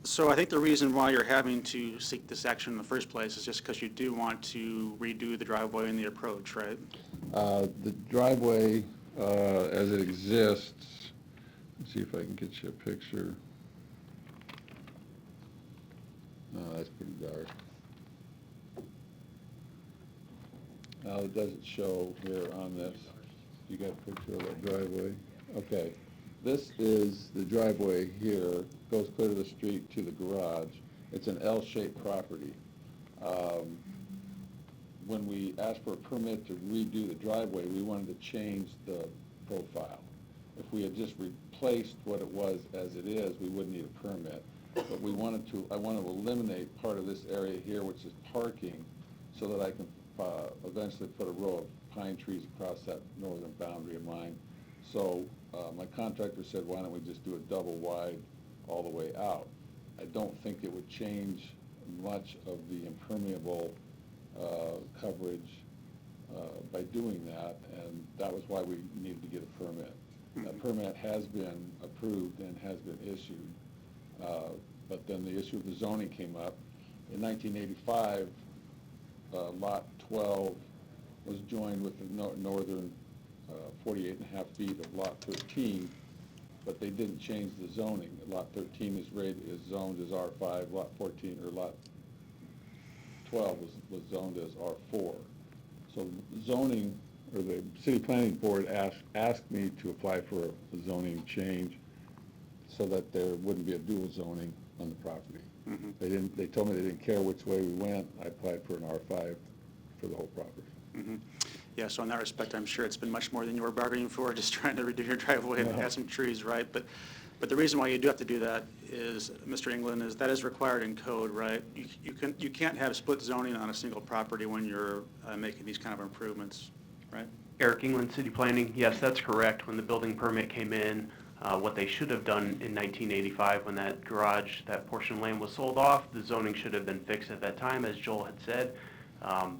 So I think the reason why you're having to seek this action in the first place is just because you do want to redo the driveway and the approach, right? The driveway, as it exists, let's see if I can get you a picture. No, that's pretty dark. No, it doesn't show here on this. You got a picture of that driveway? Okay. This is the driveway here, goes clear to the street to the garage. It's an L-shaped property. When we asked for a permit to redo the driveway, we wanted to change the profile. If we had just replaced what it was as it is, we wouldn't need a permit. But I want to eliminate part of this area here, which is parking, so that I can eventually put a row of pine trees across that northern boundary of mine. So my contractor said, why don't we just do a double wide all the way out? I don't think it would change much of the impermeable coverage by doing that, and that was why we needed to get a permit. That permit has been approved and has been issued, but then the issue of the zoning came up. In 1985, Lot 12 was joined with the northern 48 and a half feet of Lot 13, but they didn't change the zoning. Lot 13 is zoned as R5, Lot 14, or Lot 12 was zoned as R4. So zoning, or the city planning board asked me to apply for a zoning change so that there wouldn't be a dual zoning on the property. They told me they didn't care which way we went. I applied for an R5 for the whole property. Yeah, so in that respect, I'm sure it's been much more than you were bargaining for, just trying to redo your driveway and add some trees, right? But the reason why you do have to do that is, Mr. England, is that is required in code, right? You can't have split zoning on a single property when you're making these kind of improvements, right? Eric England, City Planning. Yes, that's correct. When the building permit came in, what they should have done in 1985 when that garage, that portion of land was sold off, the zoning should have been fixed at that time, as Joel had said.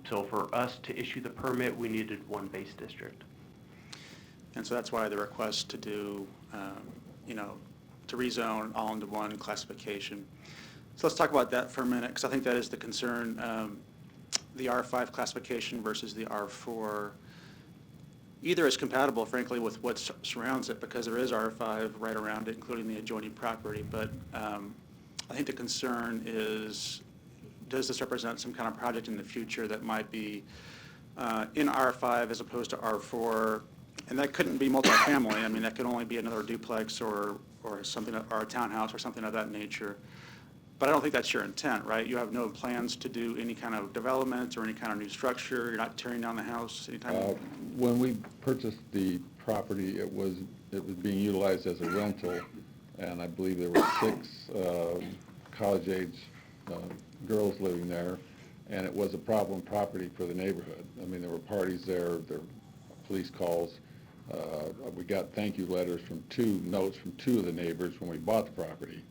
So for us to issue the permit, we needed one base district. And so that's why the request to do, to rezone all into one classification. So let's talk about that for a minute, because I think that is the concern. The R5 classification versus the R4. Either is compatible, frankly, with what surrounds it, because there is R5 right around it, including the adjoining property. But I think the concern is, does this represent some kind of project in the future that might be in R5 as opposed to R4? And that couldn't be multifamily. I mean, that could only be another duplex or something, or a townhouse or something of that nature. But I don't think that's your intent, right? You have no plans to do any kind of development or any kind of new structure. You're not tearing down the house anytime. When we purchased the property, it was being utilized as a rental, and I believe there were 6 college-age girls living there, and it was a problem property for the neighborhood. I mean, there were parties there were police calls. We got thank you letters from notes from 2 of the neighbors when we bought the property,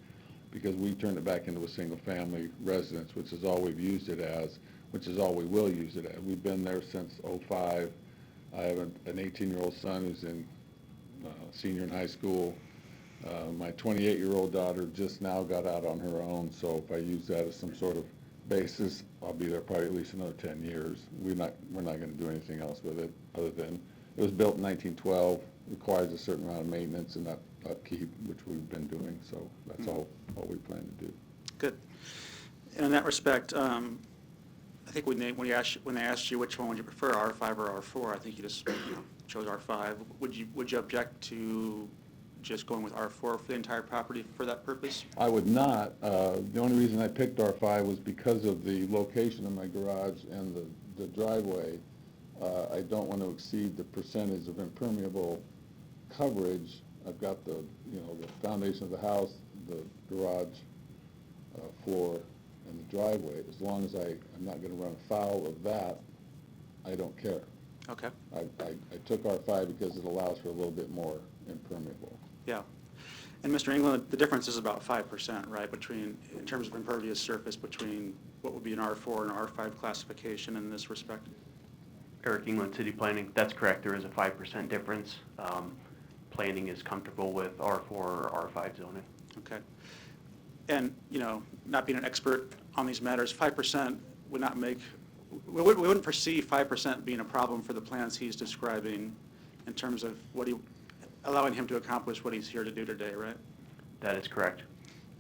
because we turned it back into a single-family residence, which is all we've used it as, which is all we will use it as. We've been there since '05. I have an 18-year-old son who's in senior in high school. My 28-year-old daughter just now got out on her own, so if I use that as some sort of basis, I'll be there probably at least another 10 years. We're not going to do anything else with it other than, it was built in 1912, requires a certain amount of maintenance and upkeep, which we've been doing, so that's all we plan to do. Good. And in that respect, I think when they asked you which one would you prefer, R5 or R4, I think you just chose R5. Would you object to just going with R4 for the entire property for that purpose? I would not. The only reason I picked R5 was because of the location of my garage and the driveway. I don't want to exceed the percentage of impermeable coverage. I've got the foundation of the house, the garage floor, and the driveway. As long as I'm not going to run afoul of that, I don't care. Okay. I took R5 because it allows for a little bit more impermeable. Yeah. And Mr. England, the difference is about 5%, right, in terms of impervious surface between what would be an R4 and R5 classification in this respect? Eric England, City Planning. That's correct. There is a 5% difference. Planning is comfortable with R4 or R5 zoning. Okay. And, not being an expert on these matters, 5% would not make, we wouldn't foresee 5% being a problem for the plans he's describing in terms of allowing him to accomplish what he's here to do today, right? That is correct.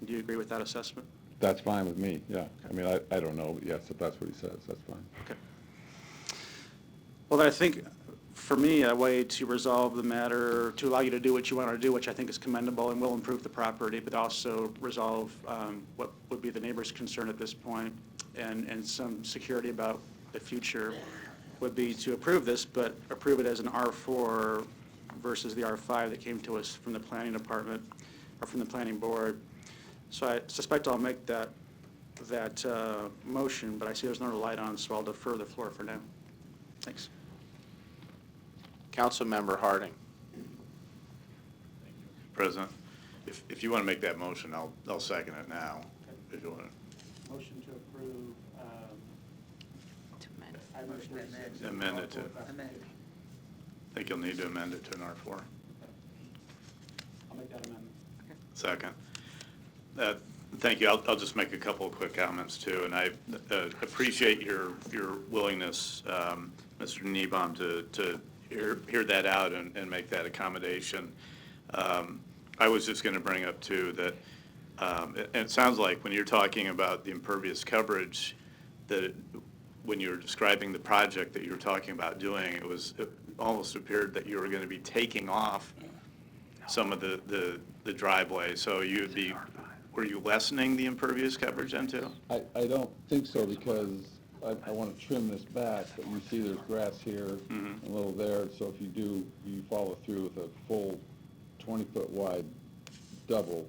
Do you agree with that assessment? That's fine with me, yeah. I mean, I don't know, but yes, if that's what he says, that's fine. Okay. Well, I think, for me, a way to resolve the matter, to allow you to do what you want to do, which I think is commendable and will improve the property, but also resolve what would be the neighbor's concern at this point and some security about the future, would be to approve this, but approve it as an R4 versus the R5 that came to us from the planning department or from the planning board. So I suspect I'll make that motion, but I see there's no light on, so I'll defer the floor for now. Thanks. Councilmember Harding. President, if you want to make that motion, I'll second it now, if you want to. Motion to approve, Motion to amend. Amend it to, Amend. I think you'll need to amend it to an R4. I'll make that amendment. Second. Thank you. I'll just make a couple of quick comments too, and I appreciate your willingness, Mr. Niebaum, to hear that out and make that accommodation. I was just going to bring up too that, and it sounds like when you're talking about the impervious coverage, that when you were describing the project that you were talking about doing, it almost appeared that you were going to be taking off some of the driveway. So were you lessening the impervious coverage then too? I don't think so, because I want to trim this back, but you see there's grass here, a little there, so if you follow through with a full 20-foot wide double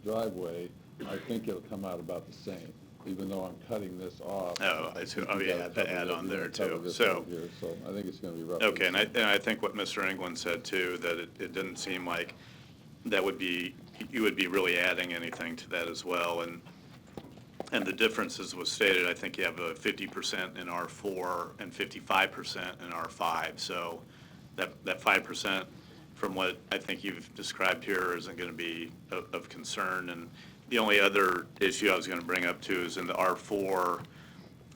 driveway, I think it'll come out about the same, even though I'm cutting this off. Oh, I see. Oh, yeah, the add-on there too. So I think it's going to be rough. Okay, and I think what Mr. England said too, that it didn't seem like that would be, you would be really adding anything to that as well. And the differences was stated, I think you have a 50% in R4 and 55% in R5. So that 5%, from what I think you've described here, isn't going to be of concern. And the only other issue I was going to bring up too is in the R4,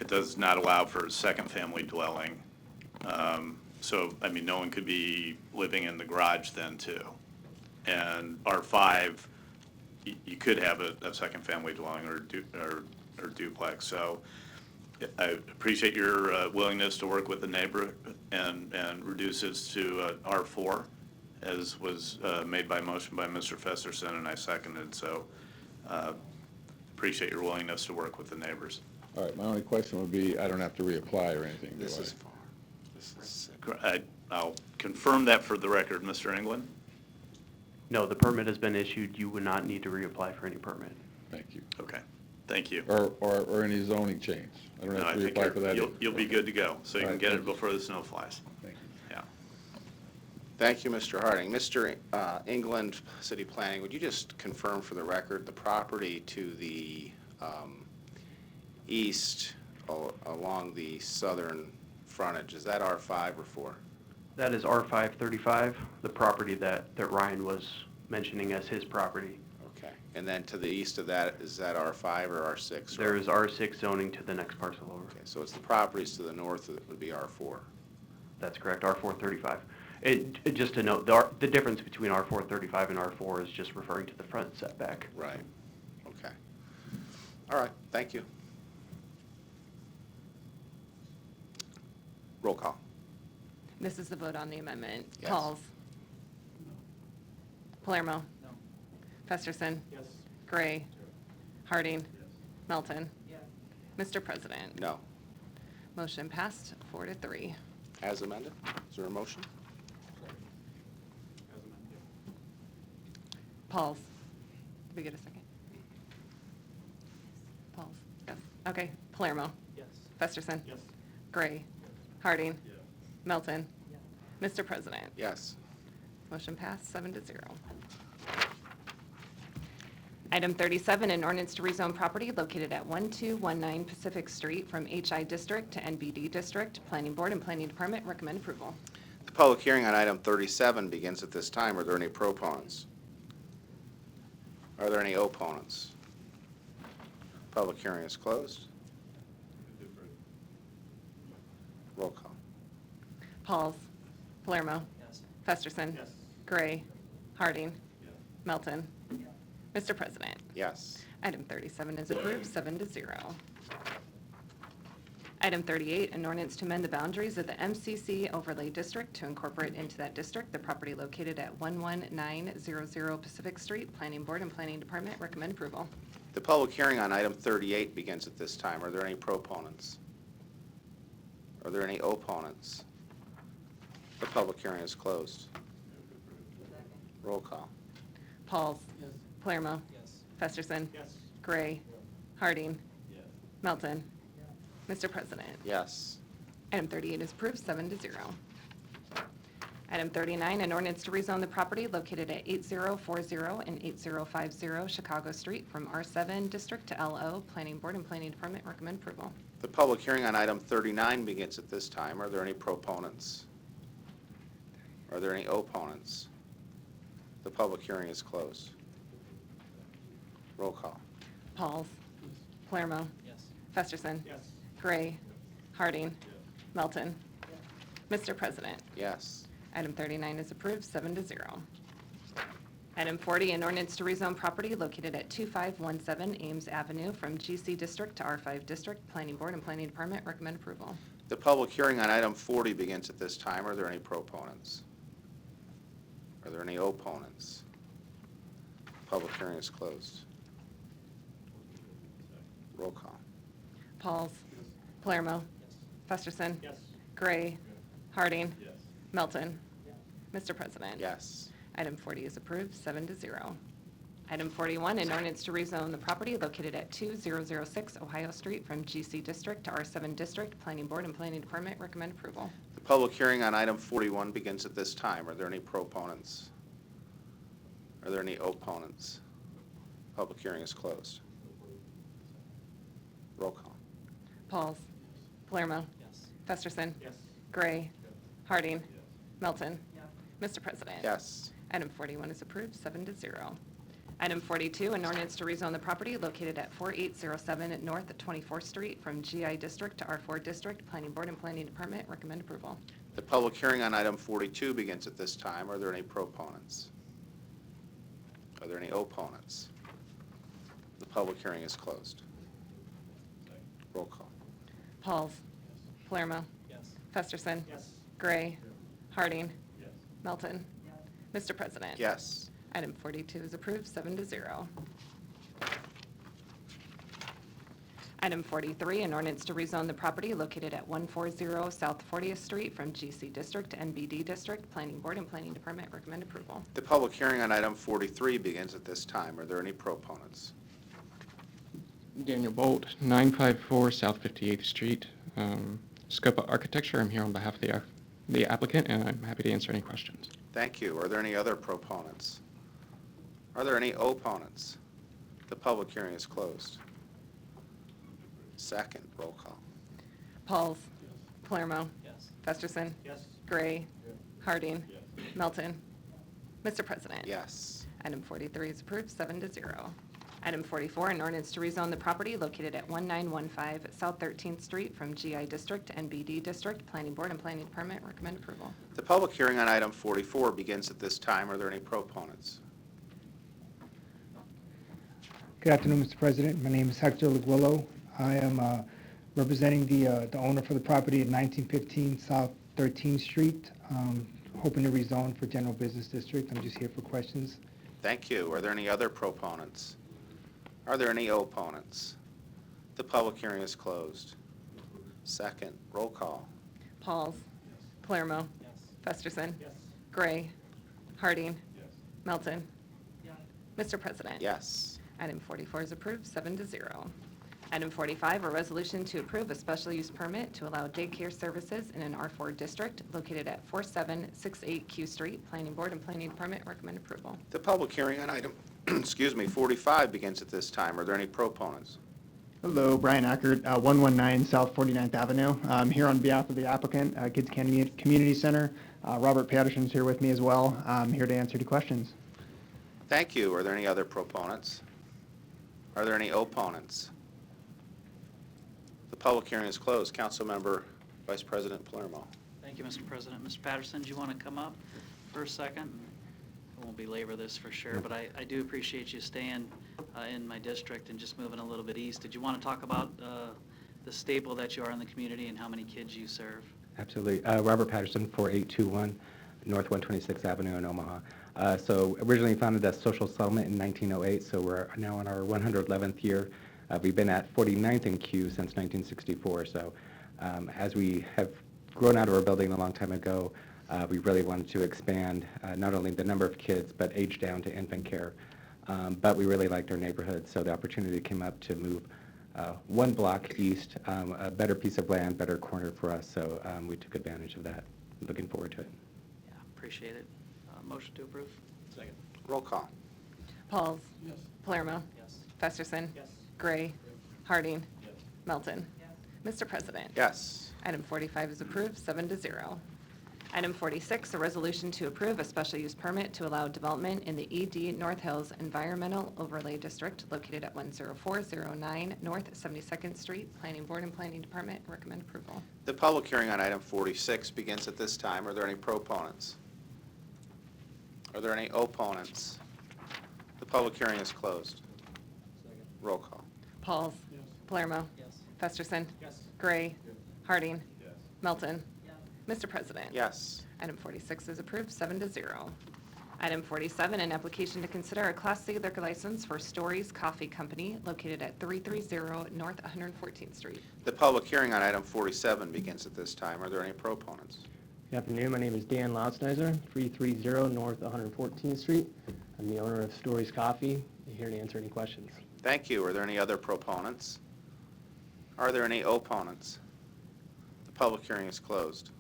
it does not allow for a second family dwelling. So, I mean, no one could be living in the garage then too. And R5, you could have a second family dwelling or duplex. So I appreciate your willingness to work with the neighbor and reduce this to R4, as was made by motion by Mr. Festerson, and I seconded. So appreciate your willingness to work with the neighbors. All right, my only question would be, I don't have to reapply or anything, do I? This is far. This is, I'll confirm that for the record, Mr. England. No, the permit has been issued. You would not need to reapply for any permit. Thank you. Okay, thank you. Or any zoning change? I don't No, have I to think reapply for that? you'll be good to go, so you All can right, get thank it you. before the snow flies. Thank you. Yeah. Thank you, Mr. Harding. Mr. England, City Planning, would you just confirm for the record the property to the east along the southern frontage, is that R5 or 4? That is R535, the property that Ryan was mentioning as his property. Okay. And then to the east of that, is that R5 or R6? There is R6 zoning to the next parcel over. Okay, so it's the properties to the north that would be R4. That's correct, R435. Just to note, the difference between R435 and R4 is just referring to the front setback. Right. Okay. All right, thank you. Roll call. This is the vote on the amendment. Yes. Pauls. Palermo. No. Festerson. Yes. Gray. Harding. Melton. Mr. President. No. Motion passed 4-3. As amended, is there a motion? Pauls. Did we get a second? Pauls. Yes. Okay. Palermo. Yes. Festerson. Yes. Gray. Harding. Melton. Mr. President. Yes. Motion passed 7-0. Item 37, an ordinance to rezone property located at 1219 Pacific Street from HI District to NBD District. Planning Board and Planning Department recommend approval. The public hearing on item 37 begins at this time. Are there any proponents? Are there any opponents? Public hearing is closed. Roll call. Pauls. Palermo. Festerson. Gray. Harding. Melton. Mr. President. Yes. Item 37 is approved, 7-0. Item 38, an ordinance to amend the boundaries of the MCC overlay district to incorporate into that district the property located at 11900 Pacific Street. Planning Board and Planning Department recommend approval. The public hearing on item 38 begins at this time. Are there any proponents? Are there any opponents? The public hearing is closed. Roll call. Pauls. Palermo. Festerson. Gray. Harding. Melton. Mr. President. Yes. Item 38 is approved, 7-0. Item 39, an ordinance to rezone the property located at 8040 and 8050 Chicago Street from R7 District to LO. Planning Board and Planning Department recommend approval. The public hearing on item 39 begins at this time. Are there any proponents? Are there any opponents? The public hearing is closed. Roll call. Pauls. Palermo. Festerson. Gray. Harding. Melton. Mr. President. Yes. Item 39 is approved, 7-0. Item 40, an ordinance to rezone property located at 2517 Ames Avenue from GC District to R5 District. Planning Board and Planning Department recommend approval. The public hearing on item 40 begins at this time. Are there any proponents? Are there any opponents? Public hearing is closed. Roll call. Pauls. Palermo. Festerson. Gray. Harding. Melton. Mr. President. Yes. Item 40 is approved, 7-0. Item 41, an ordinance to rezone the property located at 2006 Ohio Street from GC District to R7 District. Planning Board and Planning Department recommend approval. The public hearing on item 41 begins at this time. Are there any proponents? Are there any opponents? Public hearing is closed. Roll call. Pauls. Palermo. Festerson. Gray. Harding. Melton. Mr. President. Yes. Item 41 is approved, 7-0. Item 42, an ordinance to rezone the property located at 4807 at North at 24th Street from GI District to R4 District. Planning Board and Planning Department recommend approval. The public hearing on item 42 begins at this time. Are there any proponents? Are there any opponents? The public hearing is closed. Roll call. Pauls. Palermo. Festerson. Gray. Harding. Melton. Mr. President. Yes. Item 42 is approved, 7-0. Item 43, an ordinance to rezone the property located at 140 South 40th Street from GC District to NBD District. Planning Board and Planning Department recommend approval. The public hearing on item 43 begins at this time. Are there any proponents? Daniel Bolt, 954 South 58th Street, Scopa Architecture. I'm here on behalf of the applicant, and I'm happy to answer any questions. Thank you. Are there any other proponents? Are there any opponents? The public hearing is closed. Second, roll call. Pauls. Palermo. Festerson. Gray. Harding. Melton. Mr. President. Yes. Item 43 is approved, 7-0. Item 44, an ordinance to rezone the property located at 1915 South 13th Street from GI District to NBD District. Planning Board and Planning Department recommend approval. The public hearing on item 44 begins at this time. Are there any proponents? Good afternoon, Mr. President. My name is Hector Laguillo. I am representing the owner for the property at 1915 South 13th Street, hoping to rezone for general business district. I'm just here for questions. Thank you. Are there any other proponents? Are there any opponents? The public hearing is closed. Second, roll call. Pauls. Palermo. Festerson. Gray. Harding. Melton. Mr. President. Yes. Item 44 is approved, 7-0. Item 45, a resolution to approve a special use permit to allow daycare services in an R4 district located at 4768 Q Street. Planning Board and Planning Department recommend approval. The public hearing on item, 45 begins at this time. Are there any proponents? Hello, Brian Ackert, 119 South 49th Avenue. I'm here on behalf of the applicant, Kids Community Center. Robert Patterson's here with me as well. I'm here to answer any questions. Thank you. Are there any other proponents? Are there any opponents? The public hearing is closed. Councilmember Vice President Palermo. Thank you, Mr. President. Mr. Patterson, do you want to come up for a second? I won't belabor this for sure, but I do appreciate you staying in my district and just moving a little bit east. Did you want to talk about the staple that you are in the community and how many kids you serve? Absolutely. Robert Patterson, 4821 North 126th Avenue in Omaha. So originally founded as Social Settlement in 1908, so we're now in our 111th year. We've been at 49th and Q since 1964, so as we have grown out of our building a long time ago, we really wanted to expand not only the number of kids, but age down to infant care. But we really liked our neighborhood, so the opportunity came up to move one block east, a better piece of land, better corner for us, so we took advantage of that. Looking forward to it. appreciate it. Motion to approve? Second. Roll call. Pauls. Yes. Palermo. Yes. Festerson. Yes. Gray. Harding. Yes. Melton. Mr. President. Yes. Item 45 is approved, 7-0. Item 46, a resolution to approve a special use permit to allow development in the ED North Hills Environmental Overlay District located at 10409 North 72nd Street. Planning Board and Planning Department recommend approval. The public hearing on item 46 begins at this time. Are there any proponents? Are there any opponents? The public hearing is closed. Roll call. Pauls. Yes. Palermo. Yes. Festerson. Yes. Gray. Harding. Yes. Melton. Mr. President. Yes. Item 46 is approved, 7-0. Item 47, an application to consider a Class C liquor license for Stories Coffee Company located at 330 North 114th Street. The public hearing on item 47 begins at this time. Are there any proponents? Good afternoon, my name is Dan Loudsnizer, 330 North 114th Street. I'm the owner of Stories Coffee, I'm here to answer any questions. Thank you. Are there any other proponents? Are there any opponents? The public hearing is closed.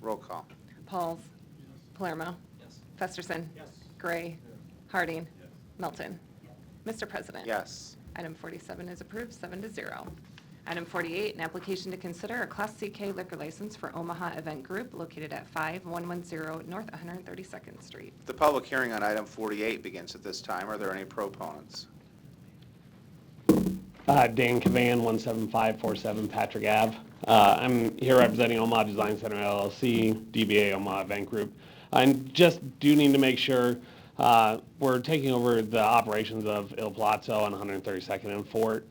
Roll call. Pauls. Palermo. Yes. Festerson. Yes. Gray. Harding. Melton. Mr. President. Yes. Item 47 is approved, 7-0. Item 48, an application to consider a Class CK liquor license for Omaha Event Group located at 5110 North 132nd Street. The public hearing on item 48 begins at this time. Are there any proponents? Dan Cavan, 17547 Patrick Ave. I'm here representing Omaha Design Center LLC, DBA Omaha Event Group. I just do need to make sure we're taking over the operations of Il Palazzo on 132nd and Fort.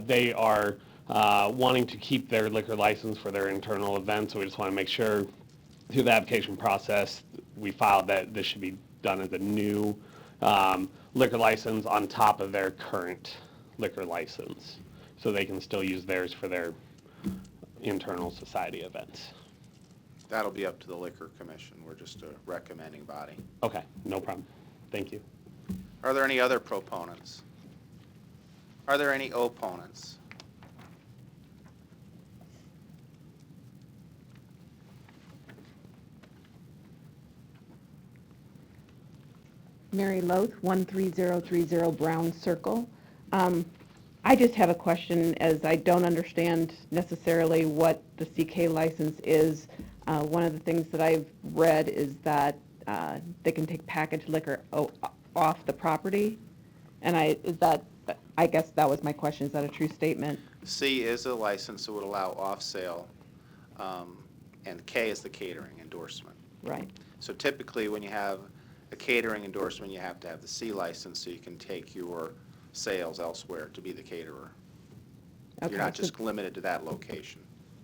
They are wanting to keep their liquor license for their internal events, so we just want to make sure through the application process we filed that this should be done as a new liquor license on top of their current liquor license, so they can still use theirs for their internal society events. That'll be up to the Liquor Commission. We're just a recommending body. Okay, no problem. Thank you. Are there any other proponents? Are there any opponents? Mary Loth, 13030 Brown Circle. I just have a question, as I don't understand necessarily what the CK license is. One of the things that I've read is that they can take packaged liquor off the property, and I guess that was my question. Is that a true statement? C is a license that would allow off-sale, and K is the catering endorsement. Right. So typically, when you have a catering endorsement, you have to have the C license so you can take your sales elsewhere to be the caterer. Okay, You're not so- just limited to that location.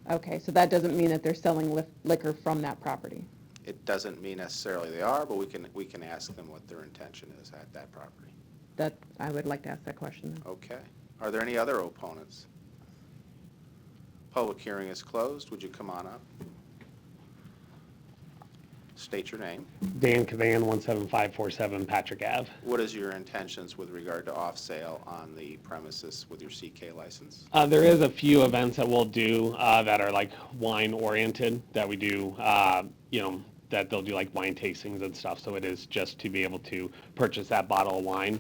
Okay, so that doesn't mean that they're selling liquor from that property? It doesn't mean necessarily they are, but we can ask them what their intention is at that property. That, I would like to ask that question then. Okay. Are there any other opponents? Public hearing is closed. Would you come on up? State your name. Dan Cavan, 17547 Patrick Ave. What is your intentions with regard to off-sale on the premises with your CK license? There is a few events that we'll do that are like wine-oriented, that we do, that they'll do like wine tastings and stuff. So it is just to be able to purchase that bottle of wine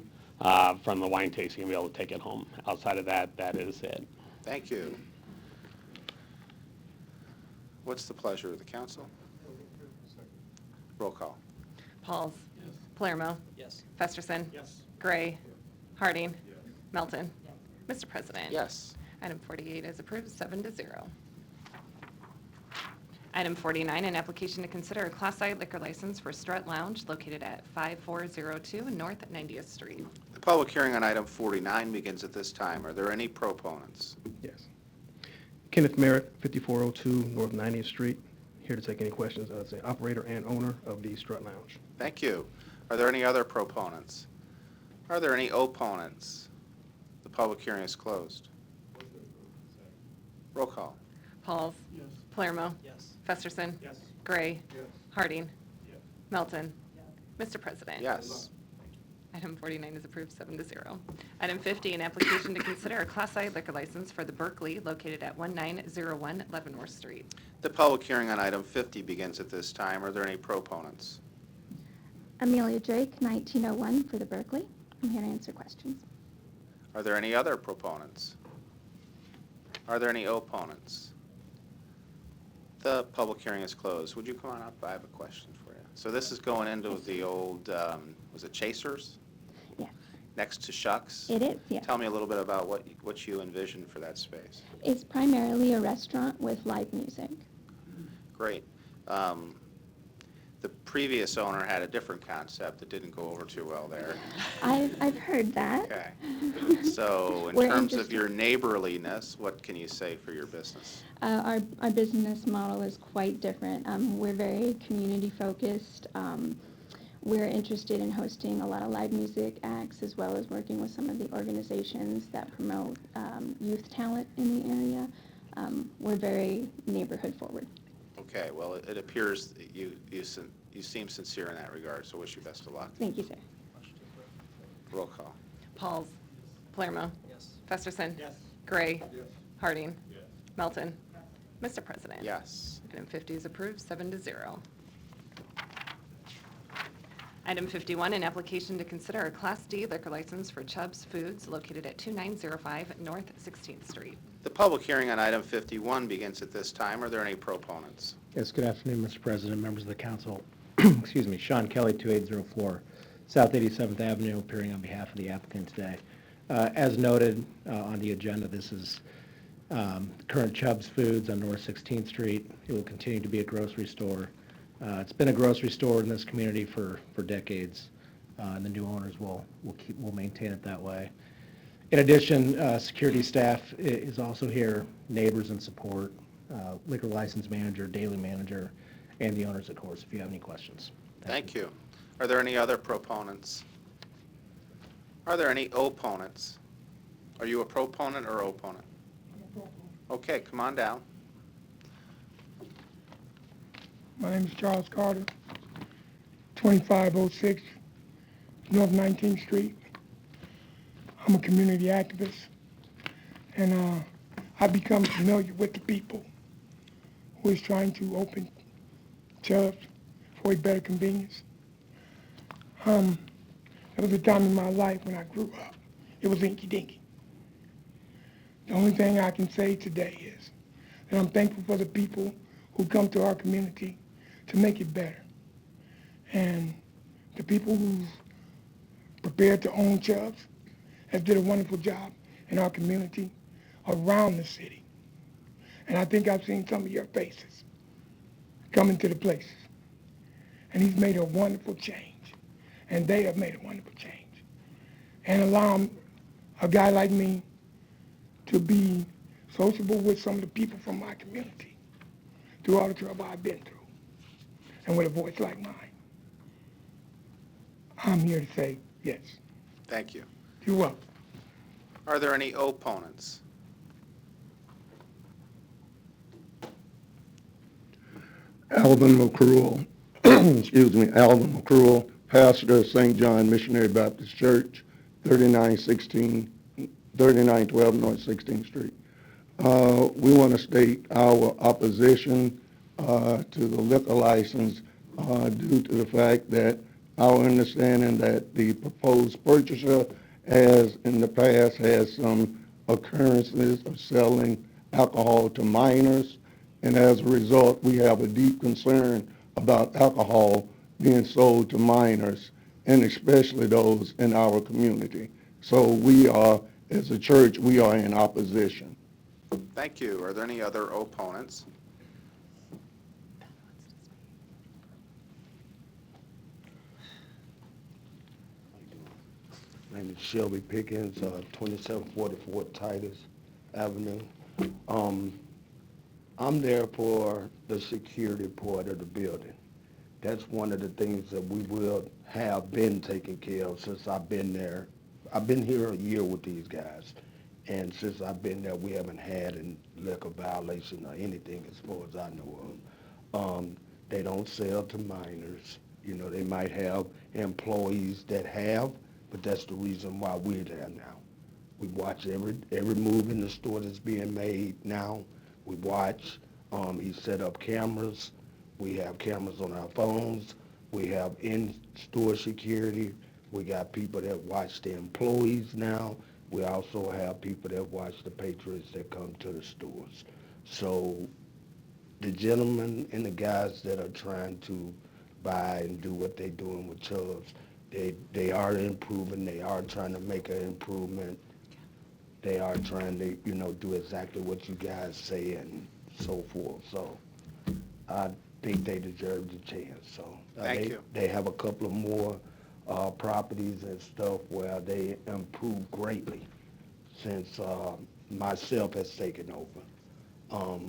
from the wine tasting and be able to take it home. Outside of that, that is it. Thank you. What's the pleasure of the council? Roll call. Pauls. Palermo. Yes. Festerson. Yes. Gray. Harding. Melton. Mr. President. Yes. Item 48 is approved, 7-0. Item 49, an application to consider a Class I liquor license for Strut Lounge located at 5402 North 90th Street. The public hearing on item 49 begins at this time. Are there any proponents? Yes. Kenneth Merritt, 5402 North 90th Street. Here to take any questions as the operator and owner of the Strut Lounge. Thank you. Are there any other proponents? Are there any opponents? The public hearing is closed. Roll call. Pauls. Yes. Palermo. Yes. Festerson. Yes. Gray. Yes. Harding. Melton. Mr. President. Yes. Item 49 is approved 7-0. Item 50, an application to consider a Class I liquor license for the Berkeley located at 1901 Leavenworth Street. The public hearing on item 50 begins at this time. Are there any proponents? Amelia Drake, 1901 for the Berkeley. I'm here to answer questions. Are there any other proponents? Are there any opponents? The public hearing is closed. Would you come on up? I have a question for you. So this is going into the old, was it Chasers? Yes. Next to Shucks? It is, yes. Tell me a little bit about what you envision for that space. It's primarily a restaurant with live music. Great. The previous owner had a different concept that didn't go over too well there. I've heard that. Okay. So in We're terms of interested- your neighborliness, what can you say for your business? Our business model is quite different. We're very community focused. We're interested in hosting a lot of live music acts as well as working with some of the organizations that promote youth talent in the area. We're very neighborhood forward. Okay, well, it appears that you seem sincere in that regard, so wish you best of luck. Thank you, sir. Roll call. Pauls. Palermo. Yes. Festerson. Yes. Gray. Yes. Harding. Melton. Mr. President. Yes. Item 50 is approved 7-0. Item 51, an application to consider a Class D liquor license for Chubb's Foods located at 2905 North 16th Street. The public hearing on item 51 begins at this time. Are there any proponents? Yes, good afternoon, Mr. President, members of the council. Excuse me, Sean Kelly, 2804 South 87th Avenue, appearing on behalf of the applicant today. As noted on the agenda, this is current Chubb's Foods on North 16th Street. It will continue to be a grocery store. It's been a grocery store in this community for decades, and the new owners will maintain it that way. In addition, security staff is also here, neighbors and support, liquor license manager, daily manager, and the owners, of course, if you have any questions. Thank you. Are there any other proponents? Are there any opponents? Are you a proponent or opponent? Okay, come on down. My name is Charles Carter, 2506 North 19th Street. I'm a community activist, and I've become familiar with the people who is trying to open Chubb's for a better convenience. There was a time in my life when I grew up, it was inky-dinky. The only thing I can say today is that I'm thankful for the people who come to our community to make it better. And the people who's prepared to own Chubb's have did a wonderful job in our community around the city. And I think I've seen some of your faces coming to the places. And he's made a wonderful change. And they have made a wonderful change. And allow a guy like me to be sociable with some of the people from my community through all the trouble I've been through. And with a voice like mine, I'm here to say yes. Thank you. You're welcome. Are there any opponents? Alvin McCruel, excuse me, Alvin McCruel, pastor of St. John Missionary Baptist Church, 3912 North 16th Street. We want to state our opposition to the liquor license due to the fact that our understanding that the proposed purchaser, as in the past, has some occurrences of selling alcohol to minors, and as a result, we have a deep concern about alcohol being sold to minors, and especially those in our community. So we are, as a church, we are in opposition. Thank you. Are there any other opponents? My name is Shelby Pickens, 2744 Titus Avenue. I'm there for the security part of the building. That's one of the things that we will have been taking care of since I've been there. I've been here a year with these guys, and since I've been there, we haven't had a liquor violation or anything as far as I know of. They don't sell to minors. You know, they might have employees that have, but that's the reason why we're there now. We watch every move in the store that's being made now. We watch. He set up cameras. We have cameras on our phones. We have in-store security. We got people that watch the employees now. We also have people that watch the patrons that come to the stores. So the gentlemen and the guys that are trying to buy and do what they're doing with Chubb's, they are improving. They are trying to make an improvement. They are trying to, do exactly what you guys say and so forth. So I think they deserve the chance. So Thank you. They have a couple of more properties and stuff where they improved greatly since myself has taken over.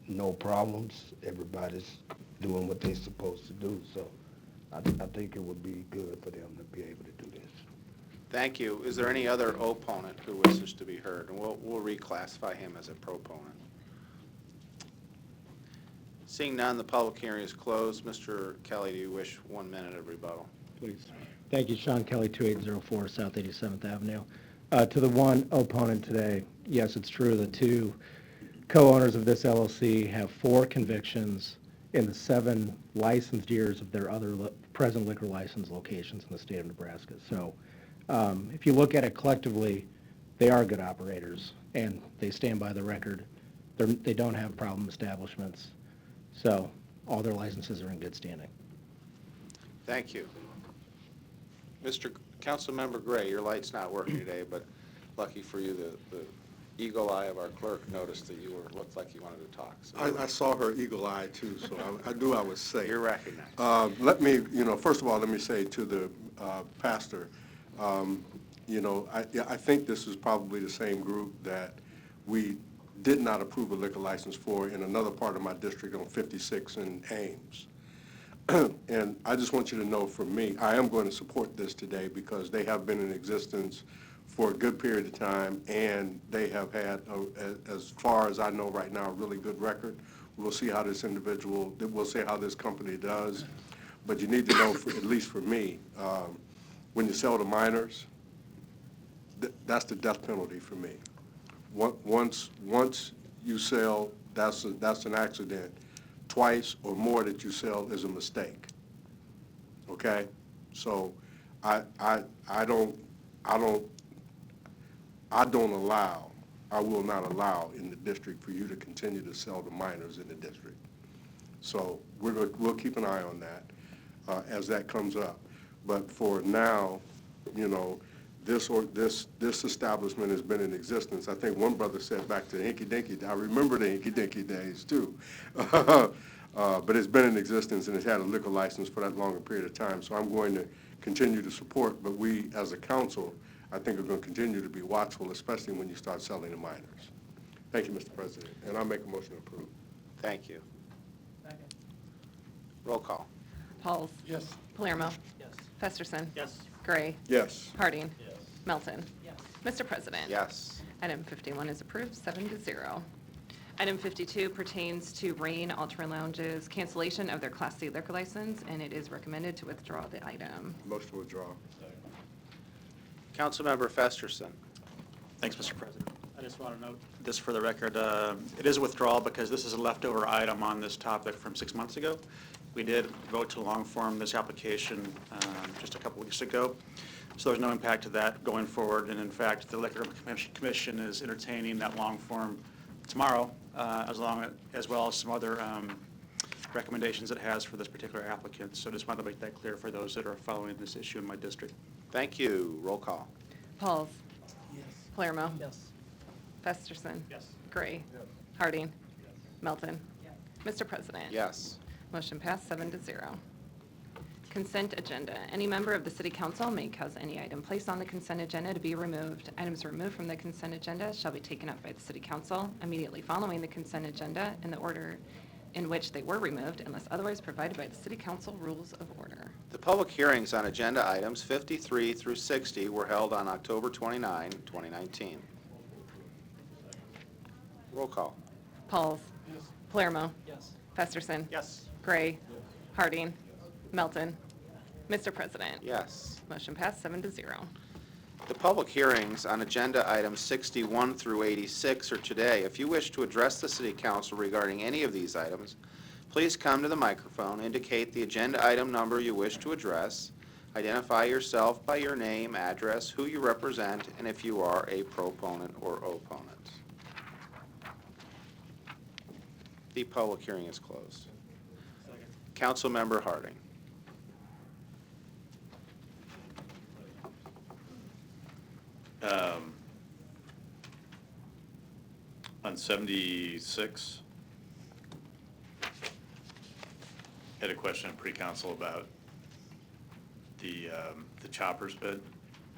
No problems. Everybody's doing what they're supposed to do. So I think it would be good for them to be able to do this. Thank you. Is there any other opponent who wishes to be heard? And we'll reclassify him as a proponent. Seeing none, the public hearing is closed. Mr. Kelly, do you wish 1 minute of rebuttal? Please. Thank you, Sean Kelly, 2804 South 87th Avenue. To the one opponent today, yes, it's true, the two co-owners of this LLC have 4 convictions in the 7 licensed years of their other present liquor license locations in the state of Nebraska. So if you look at it collectively, they are good operators, and they stand by the record. They don't have problem establishments, so all their licenses are in good standing. Thank you. Mr. Councilmember Gray, your light's not working today, but lucky for you, the eagle eye of our clerk noticed that you looked like you wanted to talk. So I saw her eagle eye too, so I knew I was safe. You're recognized. Let me, first of all, let me say to the pastor, I think this is probably the same group that we did not approve a liquor license for in another part of my district on 56 in Ames. And I just want you to know from me, I am going to support this today because they have been in existence for a good period of time, and they have had, as far as I know right now, a really good record. We'll see how this we'll see how this company does. But you need to know, at least for me, when you sell to minors, that's the death penalty for me. Once you sell, that's an accident. Twice or more that you sell is a mistake. Okay? So I will not allow in the district for you to continue to sell to minors in the district. So we'll keep an eye on that as that comes up. But for now, this establishment has been in existence. I think one brother said back to the Hinky Dinky. I remember the Hinky Dinky days too. But it's been in existence and it's had a liquor license for that longer period of time. So I'm going to continue to support, but we as a council, I think are going to continue to be watchful, especially when you start selling to minors. Thank you, Mr. President. And I'll make a motion to approve. Thank you. Roll call. Pauls. Yes. Palermo. Yes. Festerson. Yes. Gray. Yes. Harding. Melton. Yes. Mr. President. Yes. Item 51 is approved, 7-0. Item 52 pertains to Rain Ultra Lounge's cancellation of their Class C liquor license, and it is recommended to withdraw the item. Motion to withdraw. Councilmember Festerson. Thanks, Mr. President. I just want to note this for the record. It is a withdrawal because this is a leftover item on this topic from 6 months ago. We did vote to long form this application just a couple weeks ago, so there's no impact to that going forward. And in fact, the Liquor Commission is entertaining that long form tomorrow, as well as some other recommendations it has for this particular applicant. So just wanted to make that clear for those that are following this issue in my district. Thank you. Roll call. Pauls. Yes. Palermo. Yes. Festerson. Yes. Gray. Harding. Melton. Mr. President. Yes. Motion passed, 7-0. Consent agenda. Any member of the city council may cause any item placed on the consent agenda to be removed. Items removed from the consent agenda shall be taken up by the city council immediately following the consent agenda in the order in which they were removed unless otherwise provided by the city council rules of order. The public hearings on agenda items 53 through 60 were held on October 29, 2019. Roll call. Pauls. Yes. Palermo. Yes. Festerson. Yes. Gray. Harding. Melton. Mr. President. Yes. Motion passed 7-0. The public hearings on agenda items 61 through 86 are today. If you wish to address the City Council regarding any of these items, please come to the microphone, indicate the agenda item number you wish to address, identify yourself by your name, address, who you represent, and if you are a proponent or opponent. The public hearing is closed. Councilmember Harding. On 76, had a question in pre-council about the choppers bid.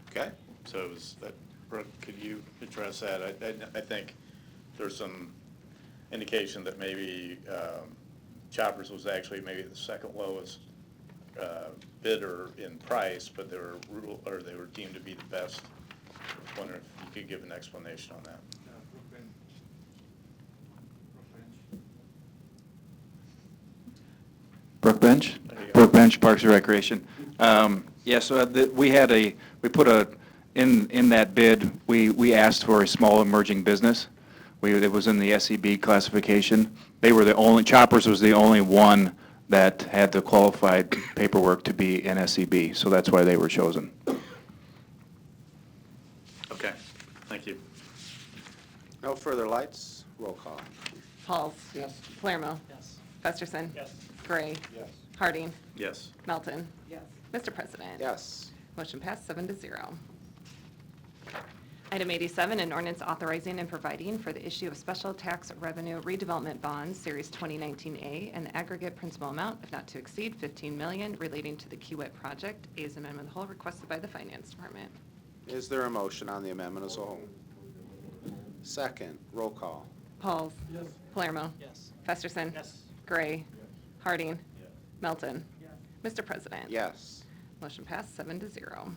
Okay. So it was that, Brooke, could you address that? I think there's some indication that maybe choppers was actually maybe the second lowest bidder in price, but they were deemed to be the best. I was wondering if you could give an explanation on that. Brook Bench? Brook Bench, Parks and Recreation. Yes, we put in that bid, we asked for a small emerging business. It was in the SEB classification. They were the only, Choppers was the only one that had the qualified paperwork to be an SEB, so that's why they were chosen. Okay, thank you. No further lights. Roll call. Pauls. Yes. Palermo. Yes. Festerson. Yes. Gray. Yes. Harding. Yes. Melton. Yes. Mr. President. Yes. Motion passed 7-0. Item 87, an ordinance authorizing and providing for the issue of special tax revenue redevelopment bonds, Series 2019A, and the aggregate principal amount of not to exceed $15 million relating to the Kiewit project. A is amendment of the whole requested by the Finance Department. Is there a motion on the amendment as a whole? Second. Roll call. Pauls. Yes. Palermo. Yes. Festerson. Yes. Gray. Harding. Melton. Mr. President. Yes. Motion passed 7-0.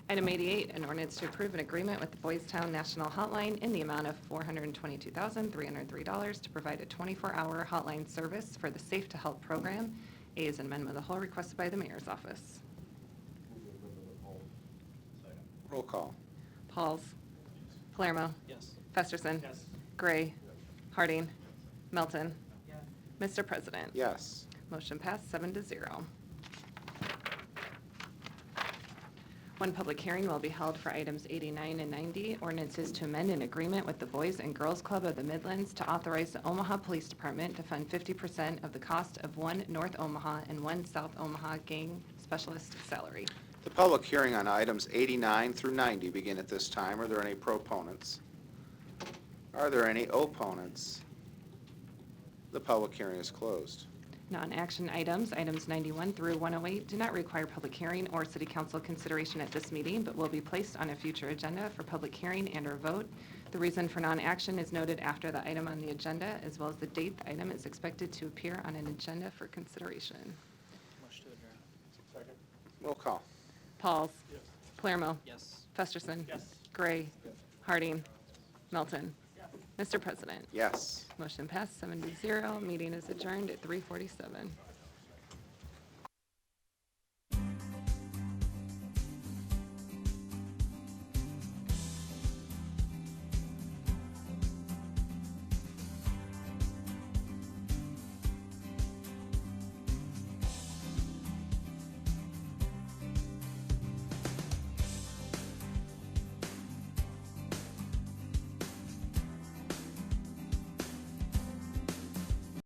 Item 88, an ordinance to approve an agreement with the Boys Town National Hotline in the amount of $422,303 to provide a 24-hour hotline service for the Safe to Help program. A is an amendment of the whole requested by the Mayor's office. Roll call. Pauls. Palermo. Yes. Festerson. Yes. Gray. Harding. Melton. Mr. President. Yes. Motion passed 7-0. One public hearing will be held for items 89 and 90, ordinances to amend an agreement with the Boys and Girls Club of the Midlands to authorize the Omaha Police Department to fund 50% of the cost of one North Omaha and one South Omaha gang specialist salary. The public hearing on items 89 through 90 begin at this time. Are there any proponents? Are there any opponents? The public hearing is closed. Non-action items, items 91 through 108, do not require public hearing or city council consideration at this meeting, but will be placed on a future agenda for public hearing and/or vote. The reason for non-action is noted after the item on the agenda, as well as the date the item is expected to appear on an agenda for consideration. Motion to adjourn. Second. Roll call. Pauls. Yes. Palermo. Yes. Festerson. Yes. Gray. Harding. Melton. Mr. President. Yes. Motion passed 7-0. Meeting is adjourned at 3:47.